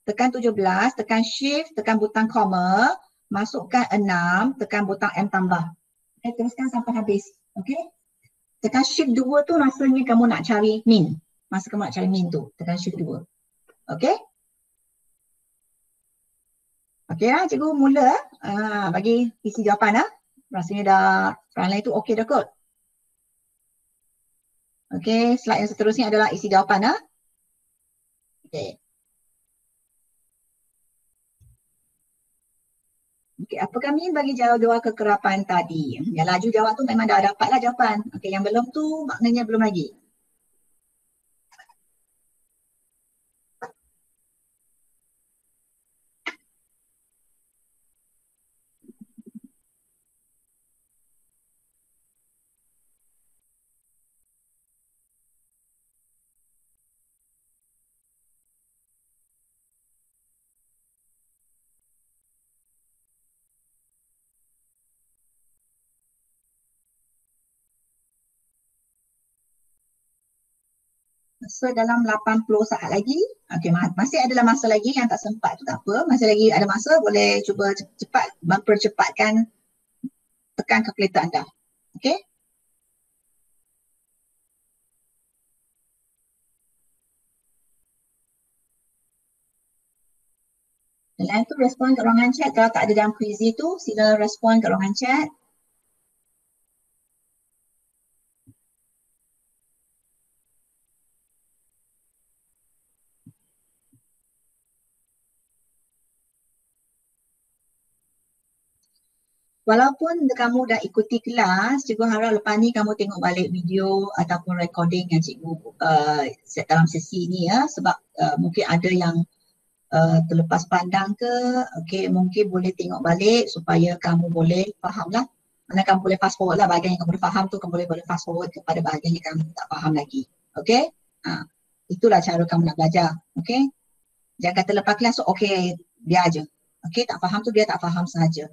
Tekan 17. Tekan shift. Tekan butang comma. Masukkan 6. Tekan butang M tambah. Okay, teruskan sampai habis. Okay. Tekan shift 2 tu rasanya kamu nak cari min. Masa kamu nak cari min tu. Tekan shift 2. Okay. Okay lah cikgu mula. Bagi isi jawapan lah. Rasanya dah soalan lain tu okey dah kot. Okey, slide yang seterusnya adalah isi jawapan lah. Okey. Okey, apakah min bagi jawapan kekerapan tadi? Yang laju jawab tu memang dah dapatlah jawapan. Okey, yang belum tu maknanya belum lagi. So dalam 80 saat lagi, okey, masih adalah masa lagi yang tak sempat tu tak apa, masih lagi ada masa, boleh cuba cepat mempercepatkan tekan kalkulator anda. Okey? Selain tu respon kat ruangan chat, kalau tak ada dalam quiz tu, sila respon kat ruangan chat. Walaupun kamu dah ikuti kelas, cikgu harap lepas ni kamu tengok balik video ataupun recording yang cikgu dalam sesi ni ya, sebab mungkin ada yang terlepas pandang ke, okey, mungkin boleh tengok balik supaya kamu boleh faham lah. Mana kamu boleh fast forward lah bahagian yang kamu boleh faham tu, kamu boleh fast forward kepada bahagian yang kamu tak faham lagi. Okey? Itulah cara kamu nak belajar. Okey? Jangan kata lepas kelas, so, okey, biar aja. Okey, tak faham tu biar tak faham sahaja.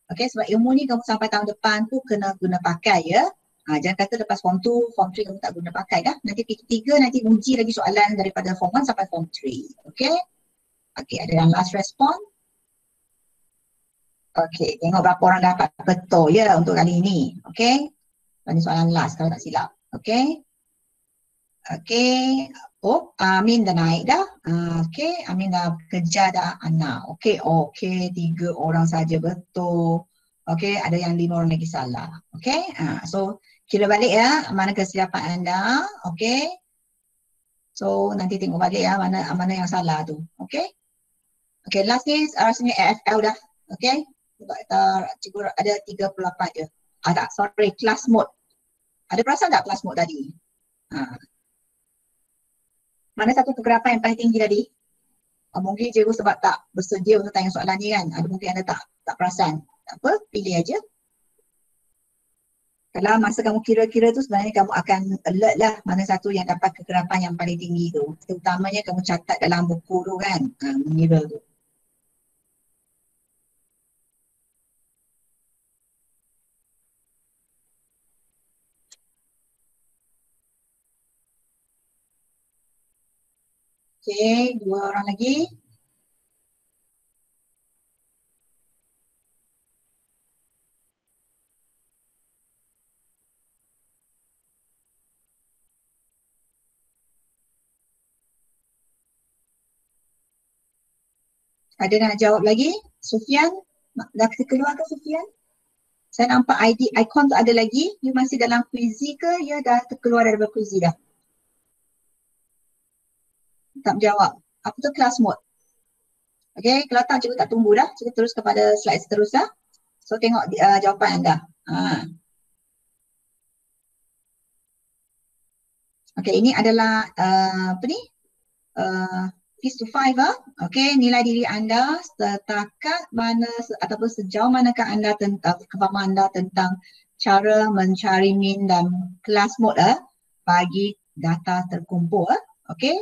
Okey, sebab ilmu ni kamu sampai tahun depan tu kena guna pakai ya. Jangan kata lepas form 2, form 3 kamu tak guna pakai dah. Nanti P3 nanti uji lagi soalan daripada form 1 sampai form 3. Okey? Okey, ada yang last respon. Okey, tengok berapa orang dapat betul ya untuk kali ini. Okey. Ini soalan last kalau tak silap. Okey. Okey. Oh, Amin dah naik dah. Okey, Amin dah kejar dah Ana. Okey, okey, 3 orang saja betul. Okey, ada yang 5 orang lagi salah. Okey. So kira balik ya mana kesilapan anda. Okey. So nanti tengok balik ya mana yang salah tu. Okey. Okey, last ni rasanya AFL dah. Okey. Sebab cikgu ada 38 je. Tak, sorry, class mode. Ada perasan tak class mode tadi? Mana satu kegerapan yang paling tinggi tadi? Mungkin cikgu sebab tak bersedia untuk tanya soalan ni kan. Mungkin anda tak perasan. Tak apa, pilih aja. Kalau masa kamu kira-kira tu sebenarnya kamu akan alert lah mana satu yang dapat kegerapan yang paling tinggi tu. Terutamanya kamu catat dalam buku tu kan. Mengira tu. Okey, 2 orang lagi. Ada nak jawab lagi? Sufian? Dah keluar ke Sufian? Saya nampak ID, icon tu ada lagi. You masih dalam Quizy ke? Ya dah terkeluar daripada Quizy dah? Tak menjawab. Apa tu class mode? Okay, kalau tak cikgu tak tunggu dah. Cikgu terus kepada slide seterusnya. So tengok jawapan anda. Okay, ini adalah apa ni? Piece to 5 Okay, nilai diri anda setakat mana ataupun sejauh manakah anda tentang kefahaman anda tentang cara mencari min dan kelas mode bagi data terkumpul. Okay.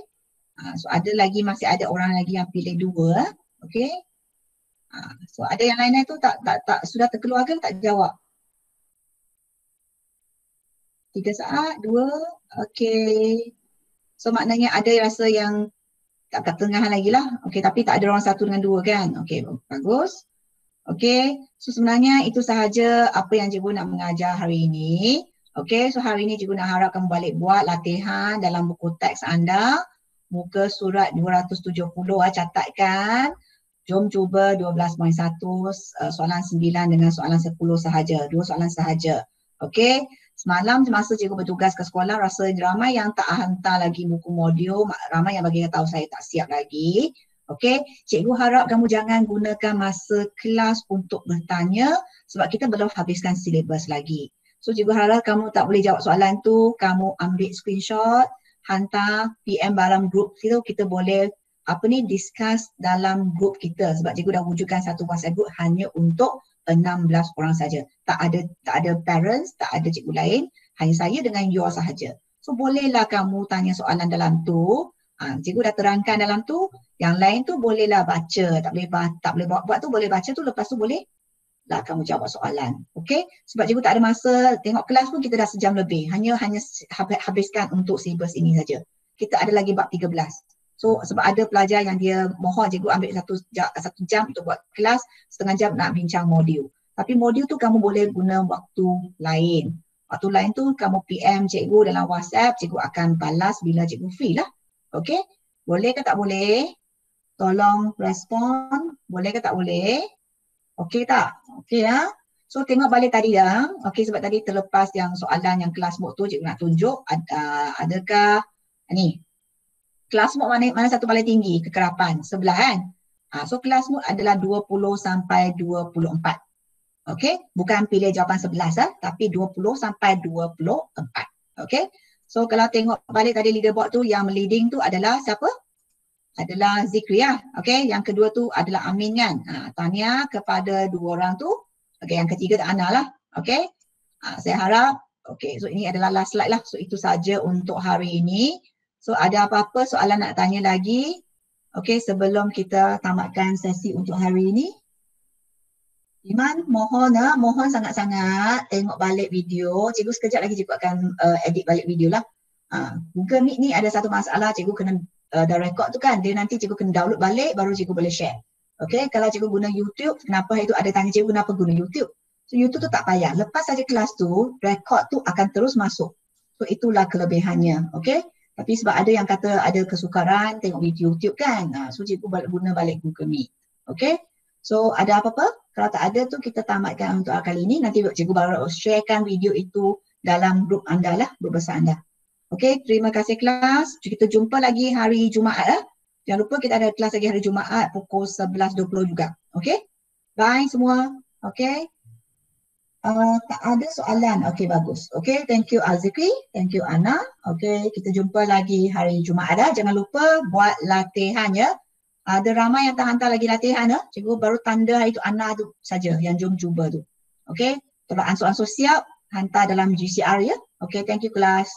So ada lagi, masih ada orang lagi yang pilih 2. Okay. So ada yang lain tu tak sudah terkeluar ke tak jawab? 3 saat, 2. Okay. So maknanya ada rasa yang tak pertengahan lagi lah. Okay, tapi tak ada orang 1 dengan 2 kan? Okay, bagus. Okay, so sebenarnya itu sahaja apa yang cikgu nak mengajar hari ini. Okay, so hari ini cikgu nak harap kamu balik buat latihan dalam buku teks anda. Muka surat 270 catatkan. Jom cuba 12.1 soalan 9 dengan soalan 10 sahaja. 2 soalan sahaja. Okay, semalam masa cikgu bertugas ke sekolah rasa ramai yang tak hantar lagi buku modul. Ramai yang bagi tahu saya tak siap lagi. Okay, cikgu harap kamu jangan gunakan masa kelas untuk bertanya sebab kita belum habiskan silibus lagi. So cikgu harap kamu tak boleh jawab soalan tu, kamu ambil screenshot, hantar PM dalam group kita boleh discuss dalam group kita sebab cikgu dah wujudkan satu WhatsApp group hanya untuk 16 orang saja. Tak ada parents, tak ada cikgu lain, hanya saya dengan you sahaja. So bolehlah kamu tanya soalan dalam tu. Cikgu dah terangkan dalam tu, yang lain tu bolehlah baca, tak boleh buat tu boleh baca tu, lepas tu boleh lah kamu jawab soalan. Okey, sebab cikgu tak ada masa, tengok kelas pun kita dah sejam lebih, hanya habiskan untuk silibus ini saja. Kita ada lagi bab 13. So sebab ada pelajar yang dia mohon cikgu ambil satu jam untuk buat kelas, setengah jam nak bincang modul. Tapi modul tu kamu boleh guna waktu lain. Waktu lain tu kamu PM cikgu dalam WhatsApp, cikgu akan balas bila cikgu free lah. Okey, boleh ke tak boleh? Tolong respon, boleh ke tak boleh? Okey tak? Okey ya. So tengok balik tadi dah. Okey, sebab tadi terlepas yang soalan yang kelas mode tu cikgu nak tunjuk adakah ni kelas mode mana satu paling tinggi kekerapan? Sebelah kan? So kelas mode adalah 20 sampai 24. Okey, bukan pilih jawapan 11 tapi 20 sampai 24. Okey. So kalau tengok balik tadi leaderboard tu yang leading tu adalah siapa? Adalah Zikri ya. Okey, yang kedua tu adalah Amin kan. Tanya kepada 2 orang tu. Okey, yang ketiga tu Ana lah. Okey. Saya harap okey, so ini adalah last slide lah. So itu saja untuk hari ini. So ada apa-apa soalan nak tanya lagi? Okey, sebelum kita tamatkan sesi untuk hari ini. Iman, mohon sangat-sangat tengok balik video. Cikgu sekejap lagi cikgu akan edit balik video lah. Google Meet ni ada satu masalah, cikgu kena dah record tu kan, dia nanti cikgu kena download balik baru cikgu boleh share. Okay, kalau cikgu guna YouTube, kenapa itu ada tanya cikgu kenapa guna YouTube? So YouTube tu tak payah, lepas saja kelas tu, record tu akan terus masuk. So itulah kelebihannya, okay. Tapi sebab ada yang kata ada kesukaran tengok video YouTube kan, so cikgu guna balik Google Meet. Okay, so ada apa-apa? Kalau tak ada tu kita tamatkan untuk kali ini, nanti cikgu baru sharekan video itu dalam grup anda lah, grup besar anda. Okay, terima kasih kelas. Kita jumpa lagi hari Jumaat lah. Jangan lupa kita ada kelas lagi hari Jumaat pukul 11.20 juga. Okay, bye semua. Okay, tak ada soalan. Okay, bagus. Okay, thank you Al-Zikri, thank you Ana. Okay, kita jumpa lagi hari Jumaat lah. Jangan lupa buat latihan ya. Ada ramai yang tak hantar lagi latihan ya. Cikgu baru tanda hari tu Ana tu saja yang jom cuba tu. Okay, kalau ansur-ansur siap, hantar dalam GCR ya. Okay, thank you kelas.